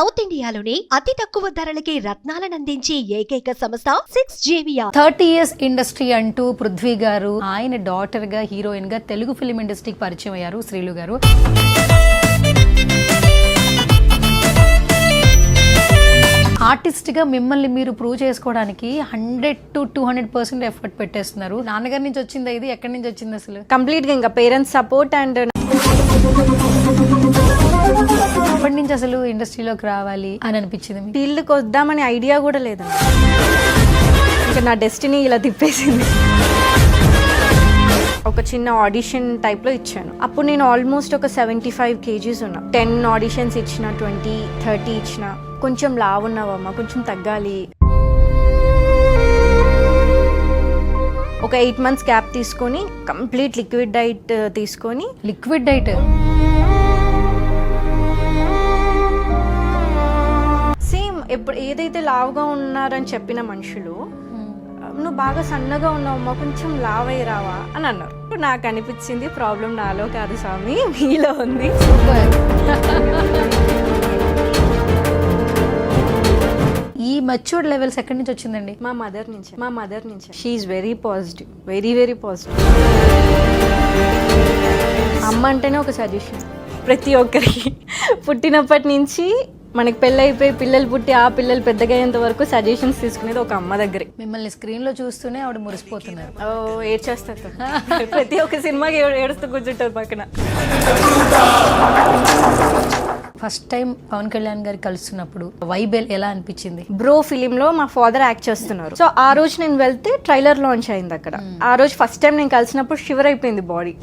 South ఇండియాలోని అతి తక్కువ ధరలకి రత్నాలనందించే ఏకైక సంస్థ 6JVR. 30 years ఇండస్ట్రీ అంటూ పృథ్వీ గారు ఆయన డాటర్ గా హీరోయిన్ గా తెలుగు ఫిల్మ్ ఇండస్ట్రీకి పరిచయం అయ్యారు శ్రీలు గారు. ఆర్టిస్ట్ గా మిమ్మల్ని మీరు ప్రూవ్ చేసుకోవడానికి 100 to 200% ఎఫర్ట్ పెట్టేస్తున్నారు. నాన్నగారి నుంచి వచ్చింది ఇది, ఎక్కడి నుంచి వచ్చింది అసలు? కంప్లీట్ గా ఇంకా పేరెంట్స్ సపోర్ట్ అండ్ అప్పటి నుంచి అసలు ఇండస్ట్రీలోకి రావాలి అని అనిపించింది. ఫీల్డ్కి వద్దామని ఐడియా కూడా లేదు. ఇంకా నా డెస్టినీ ఇలా తిప్పేసింది. ఒక చిన్న ఆడిషన్ టైప్లో ఇచ్చాను. అప్పుడు నేను ఆల్మోస్ట్ ఒక 75 kgs ఉన్నా. 10 ఆడిషన్స్ ఇచ్చిన, 20, 30 ఇచ్చిన. కొంచెం లావు ఉన్నావమ్మా, కొంచెం తగ్గాలి. ఒక 8 months గ్యాప్ తీసుకొని కంప్లీట్ లిక్విడ్ డైట్ తీసుకొని. లిక్విడ్ డైట్ సేమ్ ఎప్పుడు ఏదైతే లావుగా ఉన్నారని చెప్పిన మనుషులు నువ్వు బాగా సన్నగా ఉన్నావమ్మా, కొంచెం లావై రావా అని అన్నారు. ఇప్పుడు నాకు అనిపించింది ప్రాబ్లం నాలో కాదు స్వామి, మీలో ఉంది. ఈ మెచ్యూర్డ్ లెవెల్స్ ఎక్కడి నుంచి వచ్చిందండి? మా మదర్ నుంచి. She is very positive, very very positive. అమ్మ అంటేనే ఒక సజెషన్ ప్రతి ఒక్కరికి. పుట్టినప్పటి నుంచి మనకి పెళ్ళి అయిపోయి పిల్లలు పుట్టి ఆ పిల్లలు పెద్దగా అయ్యేంత వరకు సజెషన్స్ తీసుకునేది ఒక అమ్మ దగ్గరే. మిమ్మల్ని స్క్రీన్ లో చూస్తూనే ఆవిడ మురిసిపోతున్నారు. ఏడ్చేస్తారు ప్రతి ఒక్క సినిమాకి ఏడుస్తూ కూర్చుంటారు పక్కన. First time Pawan Kalyan garu కలుస్తున్నప్పుడు vibe ఎలా అనిపించింది? బ్రో ఫిలిం లో మా ఫాదర్ యాక్ట్ చేస్తున్నారు. సో ఆ రోజు నేను వెళ్తే ట్రైలర్ లాంచ్ అయింది అక్కడ. ఆ రోజు ఫస్ట్ టైం నేను కలిసినప్పుడు షివర్ అయిపోయింది బాడీ.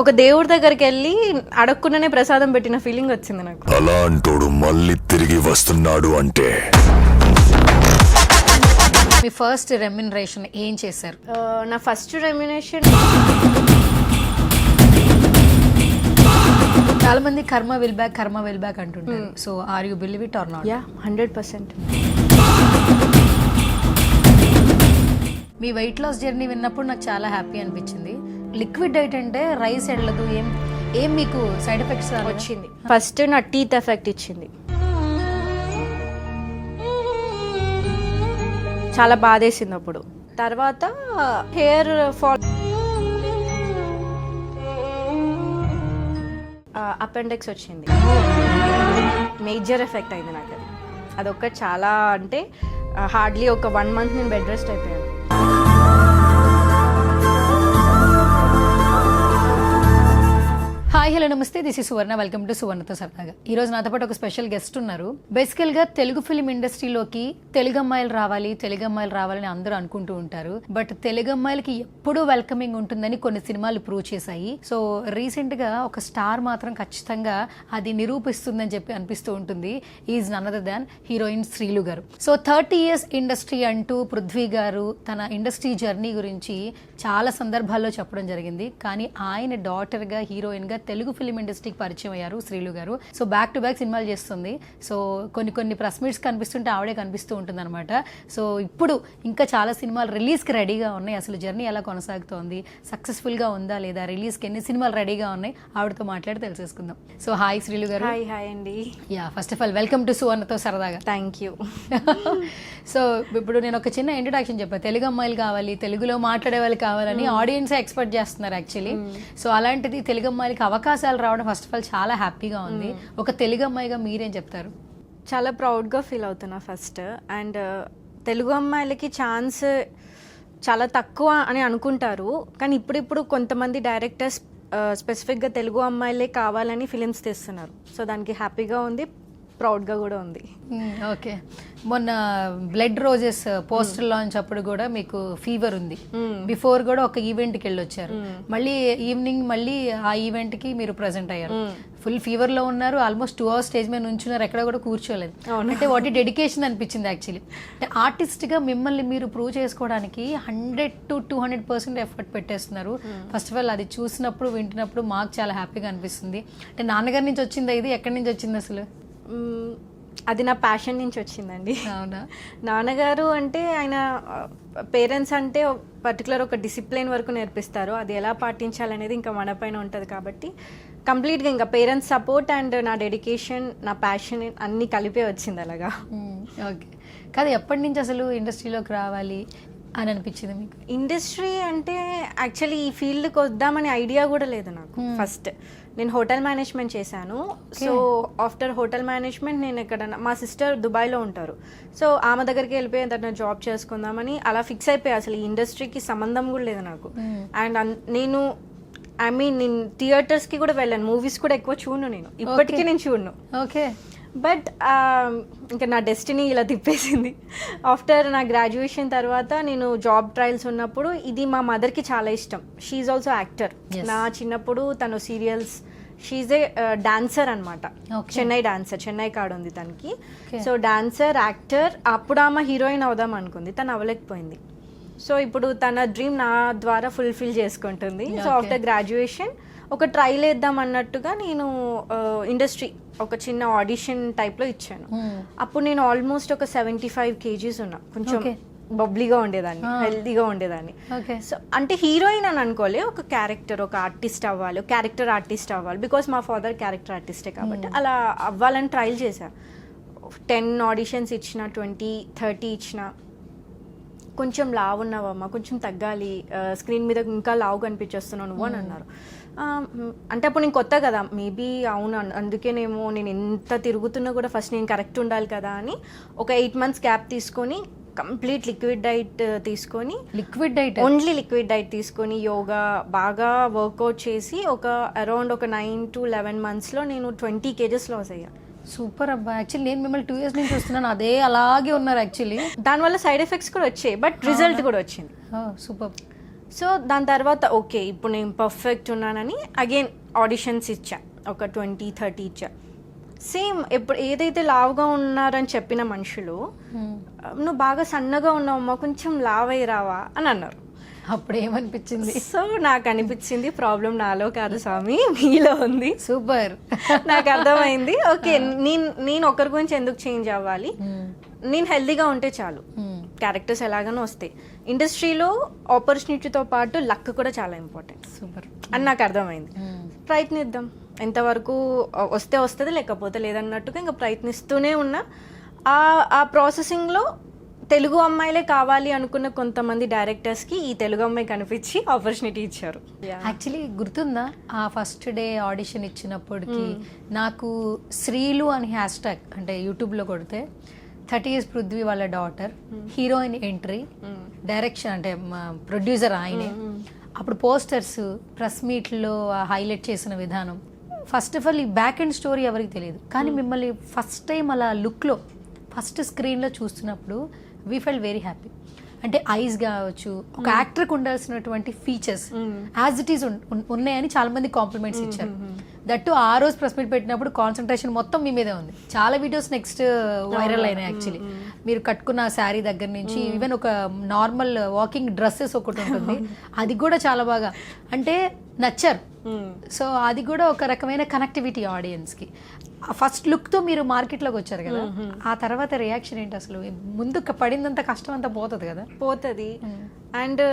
ఒక దేవుడి దగ్గరికి వెళ్ళి అడగకుండానే ప్రసాదం పెట్టిన ఫీలింగ్ వచ్చింది నాకు. అలాంటోడు మళ్ళీ తిరిగి వస్తున్నాడు అంటే. మీ ఫస్ట్ రెమ్యునరేషన్ ఏం చేశారు? నా ఫస్ట్ రెమ్యునరేషన్ చాలా మంది కర్మ విల్ బ్యాక్ అంటుంటారు. So are you believe it or not? Yeah, 100%. మీ వెయిట్ లాస్ జర్నీ విన్నప్పుడు నాకు చాలా హ్యాపీ అనిపించింది. లిక్విడ్ డైట్ అంటే రైస్ వెళ్ళదు, ఏం మీకు సైడ్ ఎఫెక్ట్స్ వచ్చింది? ఫస్ట్ నా టీత్ ఎఫెక్ట్ ఇచ్చింది, చాలా బాధేసింది అప్పుడు. తర్వాత హెయిర్ ఫాల్, అపెండిక్స్ వచ్చింది. మేజర్ ఎఫెక్ట్ అయింది నాకు అది. అదొక చాలా అంటే హార్డ్లీ ఒక 1 month నేను బెడ్ రెస్ట్ అయిపోయాను. హాయ్ హలో నమస్తే, this is Suvarna. Welcome to సువర్ణతో సరదాగా. ఈ రోజు నాతో పాటు ఒక స్పెషల్ గెస్ట్ ఉన్నారు. బేసికల్ గా తెలుగు ఫిల్మ్ ఇండస్ట్రీలోకి తెలుగు అమ్మాయిలు రావాలని అందరూ అనుకుంటూ ఉంటారు. బట్ తెలుగు అమ్మాయిలకి ఎప్పుడూ వెల్కమింగ్ ఉంటుందని కొన్ని సినిమాలు ప్రూవ్ చేశాయి. సో రీసెంట్ గా ఒక స్టార్ మాత్రం ఖచ్చితంగా అది నిరూపిస్తుందని చెప్పి అనిపిస్తూ ఉంటుంది. Is none other than heroine Srilu గారు. సో 30 years ఇండస్ట్రీ అంటూ పృథ్వీ గారు తన ఇండస్ట్రీ జర్నీ గురించి చాలా సందర్భాల్లో చెప్పడం జరిగింది. కానీ ఆయన డాటర్ గా హీరోయిన్ గా తెలుగు ఫిల్మ్ ఇండస్ట్రీకి పరిచయం అయ్యారు శ్రీలు గారు. సో బ్యాక్ టు బ్యాక్ సినిమాలు చేస్తుంది. సో కొన్ని ప్రెస్ మీట్స్ కనిపిస్తుంటే ఆవిడే కనిపిస్తూ ఉంటుంది అనమాట. సో ఇప్పుడు ఇంకా చాలా సినిమాలు రిలీజ్కి రెడీగా ఉన్నాయి. అసలు జర్నీ ఎలా కొనసాగుతోంది, సక్సెస్ఫుల్గా ఉందా లేదా, రిలీజ్కి ఎన్ని సినిమాలు రెడీగా ఉన్నాయి, ఆవిడతో మాట్లాడి తెలిసేసుకుందాం. సో హాయ్ శ్రీలు గారు. హాయ్ అండి. Yeah, first of all welcome to సువర్ణతో సరదాగా. Thank you. సో ఇప్పుడు నేను ఒక చిన్న ఇంట్రడక్షన్ చెప్పాను. తెలుగు అమ్మాయిలు కావాలి, తెలుగులో మాట్లాడే వాళ్ళు కావాలని ఆడియన్స్ ఎక్స్పెక్ట్ చేస్తున్నారు యాక్చువల్లీ. సో అలాంటిది తెలుగు అమ్మాయిలకి అవకాశాలు రావడం ఫస్ట్ ఆఫ్ ఆల్ చాలా హ్యాపీగా ఉంది. ఒక తెలుగు అమ్మాయిగా మీరేం చెప్తారు? చాలా ప్రౌడ్గా ఫీల్ అవుతున్నా ఫస్ట్. అండ్ తెలుగు అమ్మాయిలకి ఛాన్స్ చాలా తక్కువ అని అనుకుంటారు. కానీ ఇప్పుడిప్పుడు కొంతమంది డైరెక్టర్స్ స్పెసిఫిక్గా తెలుగు అమ్మాయిలే కావాలని ఫిలిమ్స్ తీస్తున్నారు. సో దానికి హ్యాపీగా ఉంది, ప్రౌడ్గా కూడా ఉంది. ఓకే, మొన్న బ్లడ్ రోజెస్ పోస్టర్ లాంచ్ అప్పుడు కూడా మీకు ఫీవర్ ఉంది. బిఫోర్ కూడా ఒక ఈవెంట్కి వెళ్ళి వచ్చారు. మళ్ళీ ఈవినింగ్ మళ్ళీ ఆ ఈవెంట్కి మీరు ప్రెజెంట్ అయ్యారు. ఫుల్ ఫీవర్ లో ఉన్నారు. ఆల్మోస్ట్ 2 hours స్టేజ్ మీద నుంచున్నారు, ఎక్కడ కూడా కూర్చోలేదు. అంటే వాటి డెడికేషన్ అనిపించింది యాక్చువల్లీ. అంటే ఆర్టిస్ట్ గా మిమ్మల్ని మీరు ప్రూవ్ చేసుకోవడానికి 100 to 200% ఎఫర్ట్ పెట్టేస్తున్నారు. ఫస్ట్ ఆఫ్ ఆల్ అది చూసినప్పుడు వింటున్నప్పుడు మాకు చాలా హ్యాపీగా అనిపిస్తుంది. అంటే నాన్నగారి నుంచి వచ్చింది ఇది, ఎక్కడి నుంచి వచ్చింది అసలు? అది నా ప్యాషన్ నుంచి వచ్చిందండి. అవునా? నాన్నగారు అంటే ఆయన పేరెంట్స్ అంటే పర్టికులర్ ఒక డిసిప్లిన్ వరకు నేర్పిస్తారు. అది ఎలా పాటించాలనేది ఇంకా మన పైన ఉంటుంది. కాబట్టి కంప్లీట్గా ఇంకా పేరెంట్స్ సపోర్ట్ అండ్ నా డెడికేషన్, నా ప్యాషన్ అన్నీ కలిపే వచ్చింది అలాగా. ఓకే, కాదు ఎప్పటి నుంచి అసలు ఇండస్ట్రీలోకి రావాలి అని అనిపించింది మీకు? ఇండస్ట్రీ అంటే యాక్చువల్లీ ఈ ఫీల్డ్కి వద్దామని ఐడియా కూడా లేదు నాకు. ఫస్ట్ నేను హోటల్ మేనేజ్మెంట్ చేశాను. సో ఆఫ్టర్ హోటల్ మేనేజ్మెంట్ నేను ఇక్కడ మా సిస్టర్ దుబాయ్లో ఉంటారు. సో ఆమె దగ్గరికి వెళ్ళిపోయి ఏదైనా జాబ్ చేసుకుందామని అలా ఫిక్స్ అయిపోయి అసలు ఈ ఇండస్ట్రీకి సంబంధం కూడా లేదు నాకు. అండ్ నేను నేను థియేటర్స్కి కూడా వెళ్ళాను, మూవీస్ కూడా ఎక్కువ చూడను నేను, ఇప్పటికీ నేను చూడను. ఓకే, బట్ ఇంకా నా డెస్టినీ ఇలా తిప్పేసింది. ఆఫ్టర్ నా గ్రాడ్యుయేషన్ తర్వాత నేను జాబ్ ట్రయల్స్ ఉన్నప్పుడు ఇది మా మదర్కి చాలా ఇష్టం. She also actor. నా చిన్నప్పుడు తను సీరియల్స్, షీఈ్ ఏ డాన్సర్ అనమాట, చెన్నై డాన్సర్, చెన్నై కార్డు ఉంది తనకి. So dancer, actor. అప్పుడు ఆమె హీరోయిన్ అవుదాం అనుకుంది, తను అవ్వలేకపోయింది. సో ఇప్పుడు తన డ్రీమ్ నా ద్వారా ఫుల్ఫిల్ చేసుకుంటుంది. సో ఆఫ్టర్ గ్రాడ్యుయేషన్ ఒక ట్రైల్ వేద్దాం అన్నట్టుగా నేను ఇండస్ట్రీ ఒక చిన్న ఆడిషన్ టైప్లో ఇచ్చాను. అప్పుడు నేను ఆల్మోస్ట్ ఒక 75 kgs ఉన్నా, కొంచెం బబ్లీగా ఉండేదాన్ని, హెల్తీగా ఉండేదాన్ని. సో అంటే హీరోయిన్ అని అనుకోలే, ఒక క్యారెక్టర్, ఒక ఆర్టిస్ట్ అవ్వాలి, క్యారెక్టర్ ఆర్టిస్ట్ అవ్వాలి. బికాస్ మా ఫాదర్ క్యారెక్టర్ ఆర్టిస్టే కాబట్టి అలా అవ్వాలని ట్రైల్ చేశా. 10 ఆడిషన్స్ ఇచ్చిన, 20, 30 ఇచ్చిన. కొంచెం లావు ఉన్నావమ్మా, కొంచెం తగ్గాలి, స్క్రీన్ మీద ఇంకా లావు కనిపించేస్తున్నావు నువ్వు అని అన్నారు. అంటే అప్పుడు నేను కొత్త కదా, మేబీ అవును అందుకేనేమో నేను ఎంత తిరుగుతున్నా కూడా ఫస్ట్ నేను కరెక్ట్ ఉండాలి కదా అని ఒక 8 months గ్యాప్ తీసుకొని కంప్లీట్ లిక్విడ్ డైట్ తీసుకొని, liquid diet, only liquid diet తీసుకొని యోగా బాగా వర్కౌట్ చేసి ఒక అరౌండ్ ఒక 9 to 11 monthsలో నేను 20 kgs లాస్ అయ్యా. సూపర్ అబ్బా. యాక్చువల్లీ నేను మిమ్మల్ని 2 years నుంచి చూస్తున్నాను, అదే అలాగే ఉన్నారు యాక్చువల్లీ. దానివల్ల సైడ్ ఎఫెక్ట్స్ కూడా వచ్చాయి, బట్ రిజల్ట్ కూడా వచ్చింది. సూపర్. సో దాని తర్వాత ఓకే ఇప్పుడు నేను పర్ఫెక్ట్ ఉన్నానని అగైన్ ఆడిషన్స్ ఇచ్చా, ఒక 20, 30 ఇచ్చా. సేమ్ ఎప్పుడు ఏదైతే లావుగా ఉన్నారని చెప్పిన మనుషులు నువ్వు బాగా సన్నగా ఉన్నావమ్మా, కొంచెం లావై రావా అని అన్నారు. అప్పుడు ఏమనిపించింది? సో నాకు అనిపించింది ప్రాబ్లం నాలో కాదు స్వామి, మీలో ఉంది. సూపర్. నాకు అర్థమైంది. ఓకే, నేను ఒకరి గురించి ఎందుకు చేంజ్ అవ్వాలి, నేను హెల్దీగా ఉంటే చాలు, క్యారెక్టర్స్ ఎలాగనో వస్తాయి. ఇండస్ట్రీలో ఆపర్చునిటీతో పాటు లక్ కూడా చాలా ఇంపార్టెంట్. సూపర్ అని నాకు అర్థమైంది. ప్రయత్నిద్దాం, ఎంతవరకు వస్తే వస్తుంది, లేకపోతే లేదన్నట్టుగా ఇంకా ప్రయత్నిస్తూనే ఉన్నా. ఆ ప్రాసెసింగ్లో తెలుగు అమ్మాయిలే కావాలి అనుకున్న కొంతమంది డైరెక్టర్స్కి ఈ తెలుగు అమ్మాయి కనిపించి ఆపర్చునిటీ ఇచ్చారు. యాక్చువల్లీ గుర్తుందా ఆ ఫస్ట్ డే ఆడిషన్ ఇచ్చినప్పటికి నాకు శ్రీలు అని హ్యాష్ట్యాగ్ అంటే యూట్యూబ్లో కొడితే 30 years పృథ్వీ వాళ్ళ డాటర్, హీరోయిన్ ఎంట్రీ, డైరెక్షన్ అంటే ప్రొడ్యూసర్ ఆయనే. అప్పుడు పోస్టర్స్, ప్రెస్ మీట్లో హైలైట్ చేసిన విధానం, ఫస్ట్ ఆఫ్ ఆల్ ఈ బ్యాక్ ఎండ్ స్టోరీ ఎవరికి తెలియదు, కానీ మిమ్మల్ని ఫస్ట్ టైం అలా లుక్లో ఫస్ట్ స్క్రీన్లో చూస్తున్నప్పుడు వీ ఫెల్ట్ వెరీ హ్యాపీ. అంటే ఐస్ కావచ్చు, ఒక యాక్టర్కి ఉండాల్సినటువంటి ఫీచర్స్ యాజ్ ఇట్ ఈస్ ఉన్నాయని చాలా మంది కాంప్లిమెంట్స్ ఇచ్చారు. దట్టు ఆ రోజు ప్రెస్ మీట్ పెట్టినప్పుడు కాన్సన్ట్రేషన్ మొత్తం మీ మీదే ఉంది. చాలా వీడియోస్ నెక్స్ట్ వైరల్ అయినాయి యాక్చువల్లీ. మీరు కట్టుకున్న శారీ దగ్గర నుంచి ఈవెన్ ఒక నార్మల్ వాకింగ్ డ్రెస్సెస్ ఒకటి ఉంటుంది, అది కూడా చాలా బాగా అంటే నచ్చారు. సో అది కూడా ఒక రకమైన కనెక్టివిటీ ఆడియన్స్కి. ఫస్ట్ లుక్తో మీరు మార్కెట్లోకి వచ్చారు కదా, ఆ తర్వాత రియాక్షన్ ఏంటి అసలు? ముందు పడిందంత కష్టం అంతా పోతుంది కదా? పోతుంది. అండ్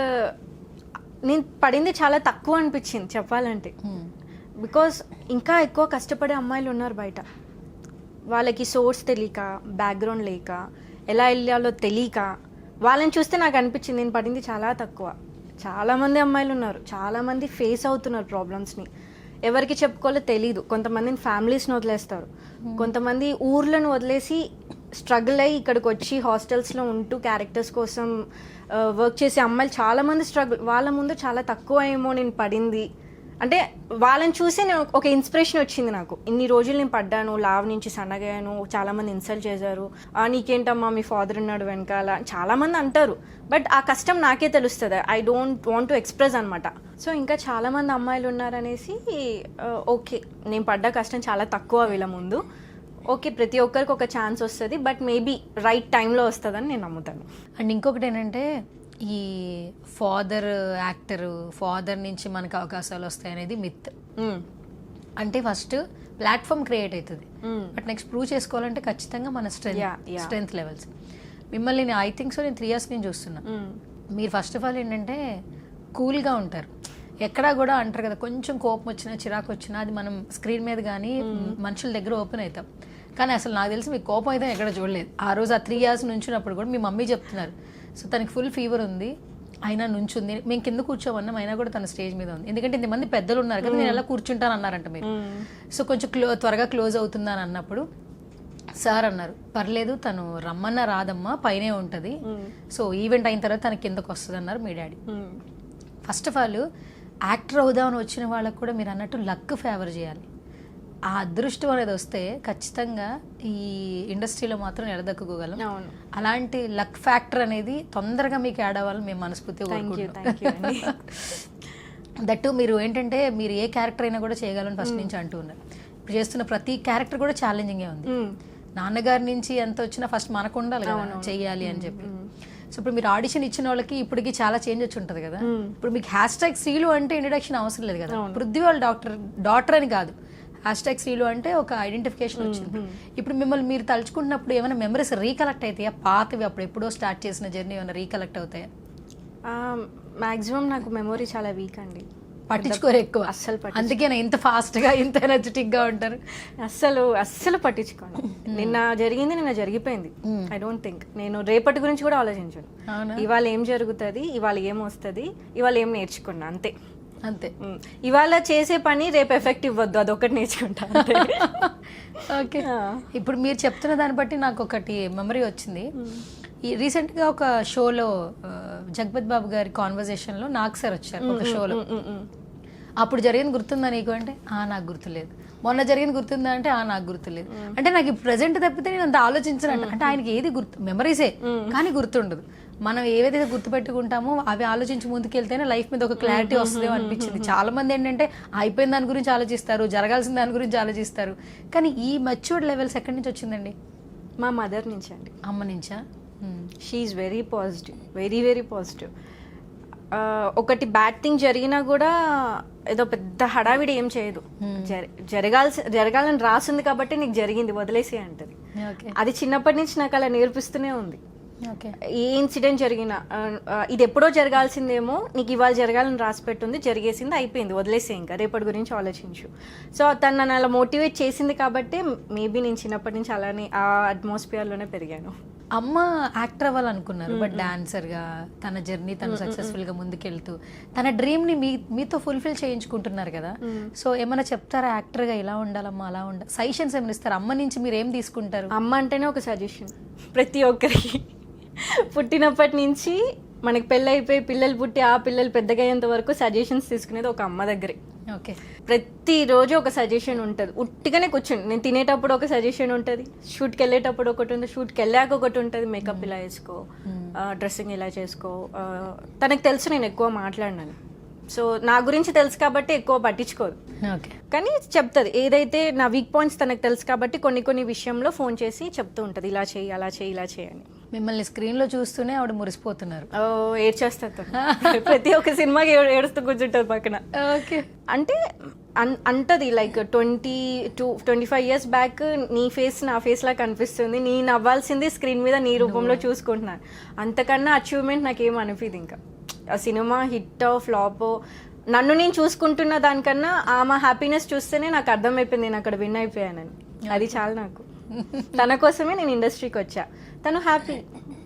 నేను పడింది చాలా తక్కువ అనిపించింది చెప్పాలంటే. బికాస్ ఇంకా ఎక్కువ కష్టపడే అమ్మాయిలు ఉన్నారు బయట, వాళ్ళకి సోర్స్ తెలియక, బ్యాక్గ్రౌండ్ లేక, ఎలా వెళ్ళాలో తెలియక, వాళ్ళని చూస్తే నాకు అనిపించింది నేను పడింది చాలా తక్కువ. చాలామంది అమ్మాయిలు ఉన్నారు, చాలామంది ఫేస్ అవుతున్నారు ప్రాబ్లమ్స్ని, ఎవరికి చెప్పుకోవాలో తెలీదు. కొంతమందిని ఫ్యామిలీస్ని వదిలేస్తారు, కొంతమంది ఊర్లను వదిలేసి స్ట్రగుల్ అయ్యి ఇక్కడికి వచ్చి హాస్టల్స్లో ఉంటూ క్యారెక్టర్స్ కోసం వర్క్ చేసే అమ్మాయిలు చాలామంది స్ట్రగుల్. వాళ్ళ ముందు చాలా తక్కువ ఏమో నేను పడింది అంటే వాళ్ళని చూసి నేను ఒక ఇన్స్పిరేషన్ వచ్చింది నాకు. ఇన్ని రోజులు నేను పడ్డాను, లావ్ నుంచి సన్నగాను, చాలామంది ఇన్సల్ట్ చేశారు, నీకేంటమ్మా మీ ఫాదర్ ఉన్నాడు వెనకాల చాలామంది అంటారు, బట్ ఆ కష్టం నాకే తెలుస్తుంది. I don't want to express అనమాట. సో ఇంకా చాలామంది అమ్మాయిలు ఉన్నారనేసి ఓకే నేను పడ్డ కష్టం చాలా తక్కువ వీళ్ళ ముందు. ఓకే ప్రతి ఒక్కరికి ఒక ఛాన్స్ వస్తుంది, బట్ మేబీ రైట్ టైంలో వస్తుందని నేను నమ్ముతాను. అండ్ ఇంకొకటి ఏంటంటే ఈ ఫాదర్ యాక్టరు, ఫాదర్ నుంచి మనకు అవకాశాలు వస్తాయి అనేది మిత్. అంటే ఫస్ట్ ప్లాట్ఫామ్ క్రియేట్ అవుతుంది, బట్ నెక్స్ట్ ప్రూవ్ చేసుకోవాలంటే ఖచ్చితంగా మన స్ట్రెంత్ లెవెల్స్. మిమ్మల్ని ఐ థింక్ సో నేను 3 years నుంచి చూస్తున్నా. మీరు ఫస్ట్ ఆఫ్ ఆల్ ఏంటంటే కూల్గా ఉంటారు, ఎక్కడా కూడా అంటారు కదా, కొంచెం కోపం వచ్చినా చిరాకు వచ్చినా అది మనం స్క్రీన్ మీద కానీ మనుషుల దగ్గర ఓపెన్ అవుతాం. కానీ అసలు నాకు తెలిసి మీకు కోపం అయితే ఎక్కడ చూడలేదు. ఆ రోజు ఆ 3 years నుంచినప్పుడు కూడా మీ మమ్మీ చెప్తున్నారు, సో తనకి ఫుల్ ఫీవర్ ఉంది, అయినా నుంచుంది, మేము కింద కూర్చోమన్నాం, అయినా కూడా తన స్టేజ్ మీద ఉంది. ఎందుకంటే ఇంతమంది పెద్దలు ఉన్నారు కదా, నేను ఎలా కూర్చుంటాను అన్నారంట మీరు. సో కొంచెం త్వరగా క్లోజ్ అవుతుందని అన్నప్పుడు సార్ అన్నారు, పర్లేదు తను రమ్మన్నా రాదమ్మా, పైనే ఉంటుంది, సో ఈవెంట్ అయిన తర్వాత తన కిందకు వస్తుంది అన్నారు మీ daddy. First of all actor అవుదామని వచ్చిన వాళ్ళకు కూడా మీరు అన్నట్టు లక్ ఫేవర్ చేయాలి. ఆ అదృష్టం అనేది వస్తే ఖచ్చితంగా ఈ ఇండస్ట్రీలో మాత్రం నిలదొక్కుకోగలం. అలాంటి లక్ ఫ్యాక్టర్ అనేది తొందరగా మీకు యాడ్ అవ్వాలని మేము మనస్ఫూర్తిగా కోరుకుంటున్నాం. దట్టు మీరు ఏంటంటే మీరు ఏ క్యారెక్టర్ అయినా కూడా చేయగలని ఫస్ట్ నుంచి అంటూ ఉన్నారు. ఇప్పుడు చేస్తున్న ప్రతి క్యారెక్టర్ కూడా ఛాలెంజింగే ఉంది. నాన్నగారి నుంచి ఎంత వచ్చినా ఫస్ట్ మనకు ఉండాలి కదా చెయ్యాలి అని చెప్పి. సో ఇప్పుడు మీరు ఆడిషన్ ఇచ్చిన వాళ్ళకి ఇప్పటికి చాలా చేంజ్ వచ్చి ఉంటుంది కదా. ఇప్పుడు మీకు #, శ్రీలు అంటే ఇంట్రడక్షన్ అవసరం లేదు కదా. పృథ్వీ వాళ్ళ డాక్టర్ అని కాదు, #, శ్రీలు అంటే ఒక ఐడెంటిఫికేషన్ వచ్చింది. ఇప్పుడు మిమ్మల్ని మీరు తలుచుకుంటున్నప్పుడు ఏమైనా మెమరీస్ రీకలెక్ట్ అవుతాయా? పాతవి అప్పుడు ఎప్పుడో స్టార్ట్ చేసిన జర్నీ ఏమైనా రీకలెక్ట్ అవుతాయా? మాక్సిమం నాకు మెమొరీ చాలా వీక్ అండి. పట్టించుకోరు ఎక్కువ అస్సలు. అందుకే ఇంత ఫాస్ట్ గా ఇంత ఎనర్జెటిక్ గా ఉంటారు. అస్సలు పట్టించుకోను. నిన్న జరిగిపోయింది. ఐ డోంట్ థింక్ నేను రేపటి గురించి కూడా ఆలోచించాను. ఇవాళ ఏం జరుగుతుంది, ఇవాళ ఏం వస్తుంది, ఇవాళ ఏం నేర్చుకున్నా, అంతే. ఇవాళ చేసే పని రేపు ఎఫెక్ట్ ఇవ్వద్దు, అదొకటి నేర్చుకుంటా. ఓకే. ఇప్పుడు మీరు చెప్తున్న దాన్ని బట్టి నాకు ఒకటి మెమరీ వచ్చింది. ఈ రీసెంట్గా ఒక షోలో జగపత్ బాబు గారి కాన్వర్జేషన్లో నాగ్ సార్ వచ్చారు ఒక షోలో. అప్పుడు జరిగింది గుర్తుందా నీకు అంటే నాకు గుర్తులేదు. మొన్న జరిగింది గుర్తుందా అంటే నాకు గుర్తులేదు. అంటే నాకు ఇప్పుడు ప్రజెంట్ తప్పితే నేను అంత ఆలోచించినట్టు. అంటే ఆయనకి ఏది గుర్తు, మెమరీసే కానీ గుర్తుండదు. మనం ఏవైతే గుర్తుపెట్టుకుంటామో అవి ఆలోచించి ముందుకెళ్తేనే లైఫ్ మీద ఒక క్లారిటీ వస్తుందేమో అనిపించింది. చాలా మంది ఏంటంటే అయిపోయిన దాని గురించి ఆలోచిస్తారు, జరగాల్సిన దాని గురించి ఆలోచిస్తారు. కానీ ఈ మెచ్యూర్డ్ లెవెల్స్ ఎక్కడి నుంచి వచ్చిందండి? మా మదర్ నుంచి అండి. అమ్మ నుంచా? She is very positive, very very positive. ఒకటి బ్యాడ్ థింగ్ జరిగినా కూడా ఏదో పెద్ద హడావిడి ఏం చేయదు. జరగాలని రాసింది కాబట్టి నీకు జరిగింది వదిలేసి అంటది. అది చిన్నప్పటి నుంచి నాకు అలా నేర్పిస్తూనే ఉంది. ఏ ఇన్సిడెంట్ జరిగినా ఇది ఎప్పుడో జరగాల్సిందేమో, నీకు ఇవాళ జరగాలని రాసి పెట్టుంది, జరిగేసింది, అయిపోయింది, వదిలేసే, ఇంకా రేపటి గురించి ఆలోచించు. సో తను నన్ను అలా మోటివేట్ చేసింది కాబట్టి మేబీ నేను చిన్నప్పటి నుంచి అలానే ఆ అట్మాస్ఫియర్లోనే పెరిగాను. అమ్మ యాక్టర్ అవ్వాలనుకున్నారు, బట్ డాన్సర్గా తన జర్నీ తను సక్సెస్ఫుల్గా ముందుకెళ్తూ తన డ్రీమ్ని మీతో ఫుల్ఫిల్ చేయించుకుంటున్నారు కదా. సో ఏమైనా చెప్తారా యాక్టర్గా ఇలా ఉండాలమ్మా అలా ఉండాలి, సజెషన్స్ ఏమైనా ఇస్తారు? అమ్మ నుంచి మీరు ఏం తీసుకుంటారు? అమ్మ అంటేనే ఒక సజెషన్ ప్రతి ఒక్కరికి. పుట్టినప్పటి నుంచి మనకి పెళ్ళి అయిపోయి పిల్లలు పుట్టి ఆ పిల్లలు పెద్దగా అయ్యేంత వరకు సజెషన్స్ తీసుకునేది ఒక అమ్మ దగ్గరే. ఓకే. ప్రతిరోజు ఒక సజెషన్ ఉంటుంది. ఉట్టిగానే కూర్చోండి, నేను తినేటప్పుడు ఒక సజెషన్ ఉంటుంది, షూట్కి వెళ్ళేటప్పుడు ఒకటి ఉంటుంది, షూట్కి వెళ్ళాక ఒకటి ఉంటుంది, మేకప్ ఇలా వేసుకో, డ్రెస్సింగ్ ఇలా చేసుకో. తనకు తెలుసు నేను ఎక్కువ మాట్లాడినాను, సో నా గురించి తెలుసు కాబట్టి ఎక్కువ పట్టించుకోదు. కానీ చెప్తుంది, ఏదైతే నా వీక్ పాయింట్స్ తనకు తెలుసు కాబట్టి కొన్ని విషయంలో ఫోన్ చేసి చెప్తూ ఉంటుంది, ఇలా చేయి అలా చేయి ఇలా చేయని. మిమ్మల్ని స్క్రీన్ లో చూస్తూనే ఆవిడ మురిసిపోతున్నారు. ఏడ్చేస్తారు ప్రతి ఒక్క సినిమాకి ఏడుస్తూ కూర్చుంటారు పక్కన. ఓకే. అంటే అంటది లైక్ 20-25 years బ్యాక్ నీ ఫేస్ నా ఫేస్ లా కనిపిస్తుంది, నీ నవ్వాల్సింది స్క్రీన్ మీద నీ రూపంలో చూసుకుంటున్నాను. అంతకన్నా అచీవ్మెంట్ నాకేం అనిపిది. ఇంకా ఆ సినిమా హిట్ ఫ్లాప్ నన్ను నేను చూసుకుంటున్న దానికన్నా ఆమె హ్యాపీనెస్ చూస్తేనే నాకు అర్థమైపోయింది నేను అక్కడ విన్ అయిపోయానని. అది చాలా నాకు. తన కోసమే నేను ఇండస్ట్రీకి వచ్చా, తను హ్యాపీ,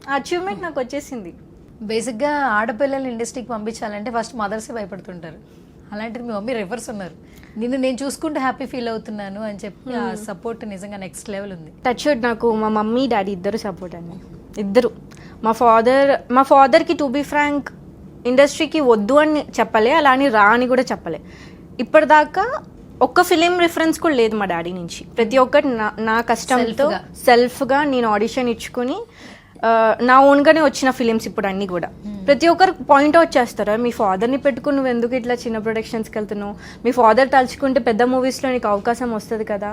ఆ అచీవ్మెంట్ నాకు వచ్చేసింది. బేసిక్గా ఆడపిల్లల్ని ఇండస్ట్రీకి పంపించాలంటే ఫస్ట్ మదర్సే భయపడుతుంటారు. అలాంటిది మీ మమ్మీ రివర్స్ ఉన్నారు, నిన్ను నేను చూసుకుంటూ హ్యాపీ ఫీల్ అవుతున్నాను అని చెప్పి ఆ సపోర్ట్ నిజంగా నెక్స్ట్ లెవెల్ ఉంది. టచ్ వుడ్, నాకు మా మమ్మీ డాడీ ఇద్దరు సపోర్ట్ అండి, ఇద్దరు. మా ఫాదర్కి టు బీ ఫ్రాంక్ ఇండస్ట్రీకి వద్దు అని చెప్పలే, అలా అని రా అని కూడా చెప్పలే. ఇప్పటిదాకా ఒక్క ఫిలిం రిఫరెన్స్ కూడా లేదు మా డాడీ నుంచి. ప్రతి ఒక్కటి నా కష్టంతో సెల్ఫ్గా నేను ఆడిషన్ ఇచ్చుకుని నా ఓన్గానే వచ్చిన ఫిలిమ్స్ ఇప్పుడు అన్నీ కూడా. ప్రతి ఒక్కరు పాయింట్ అవుట్ చేస్తారు, మీ ఫాదర్ని పెట్టుకుని నువ్వు ఎందుకు ఇట్లా చిన్న ప్రొడక్షన్స్కి వెళ్తున్నావు, మీ ఫాదర్ తలుచుకుంటే పెద్ద మూవీస్లో నీకు అవకాశం వస్తుంది కదా.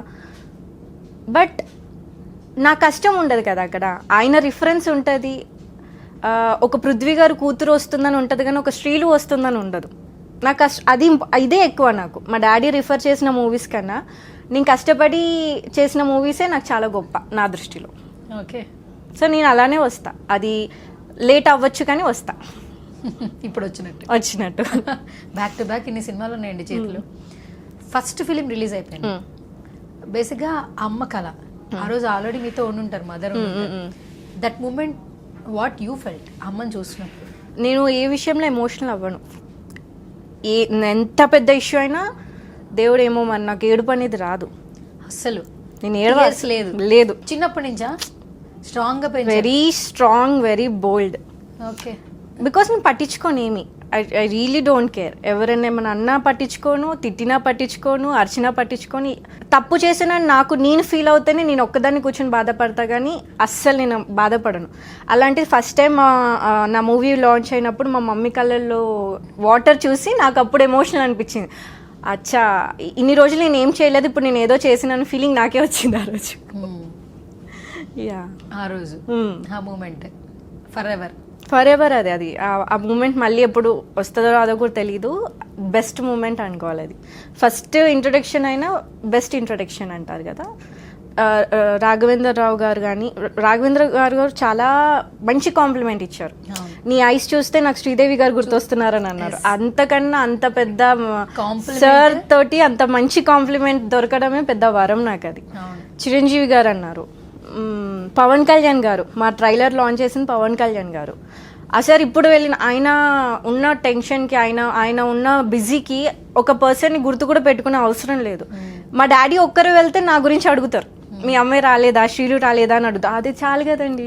బట్ నా కష్టం ఉండదు కదా అక్కడ, ఆయన రిఫరెన్స్ ఉంటుంది. ఒక పృథ్వీ గారు కూతురు వస్తుందని ఉంటుంది కానీ ఒక శ్రీలు వస్తుందని ఉండదు. నాకు ఇదే ఎక్కువ నాకు. మా డాడీ రిఫర్ చేసిన మూవీస్ కన్నా నేను కష్టపడి చేసిన మూవీసే నాకు చాలా గొప్ప నా దృష్టిలో. ఓకే. సో నేను అలానే వస్తా, అది లేట్ అవ్వచ్చు కానీ వస్తా. ఇప్పుడు వచ్చినట్టు వచ్చినట్టు. బ్యాక్ టు బ్యాక్ ఇన్ని సినిమాలు ఉన్నాయండి చేతిలో. ఫస్ట్ ఫిలిం రిలీజ్ అయిపోయింది. బేసిక్గా అమ్మ కళ ఆ రోజు ఆల్రెడీ మీతో ఉండుంటారు, mother. That moment what you felt అమ్మని చూసినప్పుడు? నేను ఏ విషయంలో ఎమోషనల్ అవ్వను. ఎంత పెద్ద ఇష్యూ అయినా దేవుడు ఏమో మరి నాకు ఏడుపు అనేది రాదు అస్సలు. నేను ఏడవాల్సి లేదు. చిన్నప్పటి నుంచా స్ట్రాంగ్ గా పెంచారు? Very strong, very bold. Okay. Because నేను పట్టించుకోను ఏమి. I really don't care. ఎవరైనా ఏమైనా అన్నా పట్టించుకోను, తిట్టినా పట్టించుకోను, అరిచినా పట్టించుకొని. తప్పు చేసినా నాకు నేను ఫీల్ అవుతేనే నేను ఒక్కదాన్ని కూర్చొని బాధపడతా, కానీ అస్సలు నేను బాధపడను. అలాంటిది ఫస్ట్ టైం నా మూవీ లాంచ్ అయినప్పుడు మా మమ్మీ కళ్ళల్లో వాటర్ చూసి నాకు అప్పుడు ఎమోషనల్ అనిపించింది. అచ్చా, ఇన్ని రోజులు నేను ఏం చేయలేదు, ఇప్పుడు నేను ఏదో చేసిన ఫీలింగ్ నాకే వచ్చింది ఆ రోజు. యా, ఆ రోజు ఆ మూమెంట్ ఫర్ ఎవర్ అది ఆ మూమెంట్ మళ్ళీ ఎప్పుడు వస్తుందో రాదో కూడా తెలీదు. బెస్ట్ మూమెంట్ అనుకోవాలి అది. ఫస్ట్ ఇంట్రొడక్షన్ అయినా బెస్ట్ ఇంట్రొడక్షన్ అంటారు కదా. రాఘవేంద్ర గారు చాలా మంచి కాంప్లిమెంట్ ఇచ్చారు. నీ ఐస్ చూస్తే నాకు శ్రీదేవి గారు గుర్తొస్తున్నారని అన్నారు. అంతకన్నా అంత పెద్ద సార్ తోటి అంత మంచి కాంప్లిమెంట్ దొరకడమే పెద్ద వరం నాకు అది. చిరంజీవి గారు అన్నారు, పవన్ కళ్యాణ్ గారు, మా ట్రైలర్ లాంచ్ చేసిన పవన్ కళ్యాణ్ గారు. అసలు ఇప్పుడు వెళ్ళిన ఆయన ఉన్న టెన్షన్కి, ఆయన ఉన్న బిజీకి ఒక పర్సన్ని గుర్తు కూడా పెట్టుకునే అవసరం లేదు. మా డాడీ ఒక్కరు వెళ్తే నా గురించి అడుగుతారు, మీ అమ్మాయి రాలేదా, శ్రీలు రాలేదా అని అడుగుతారు. అది చాలు కదండి.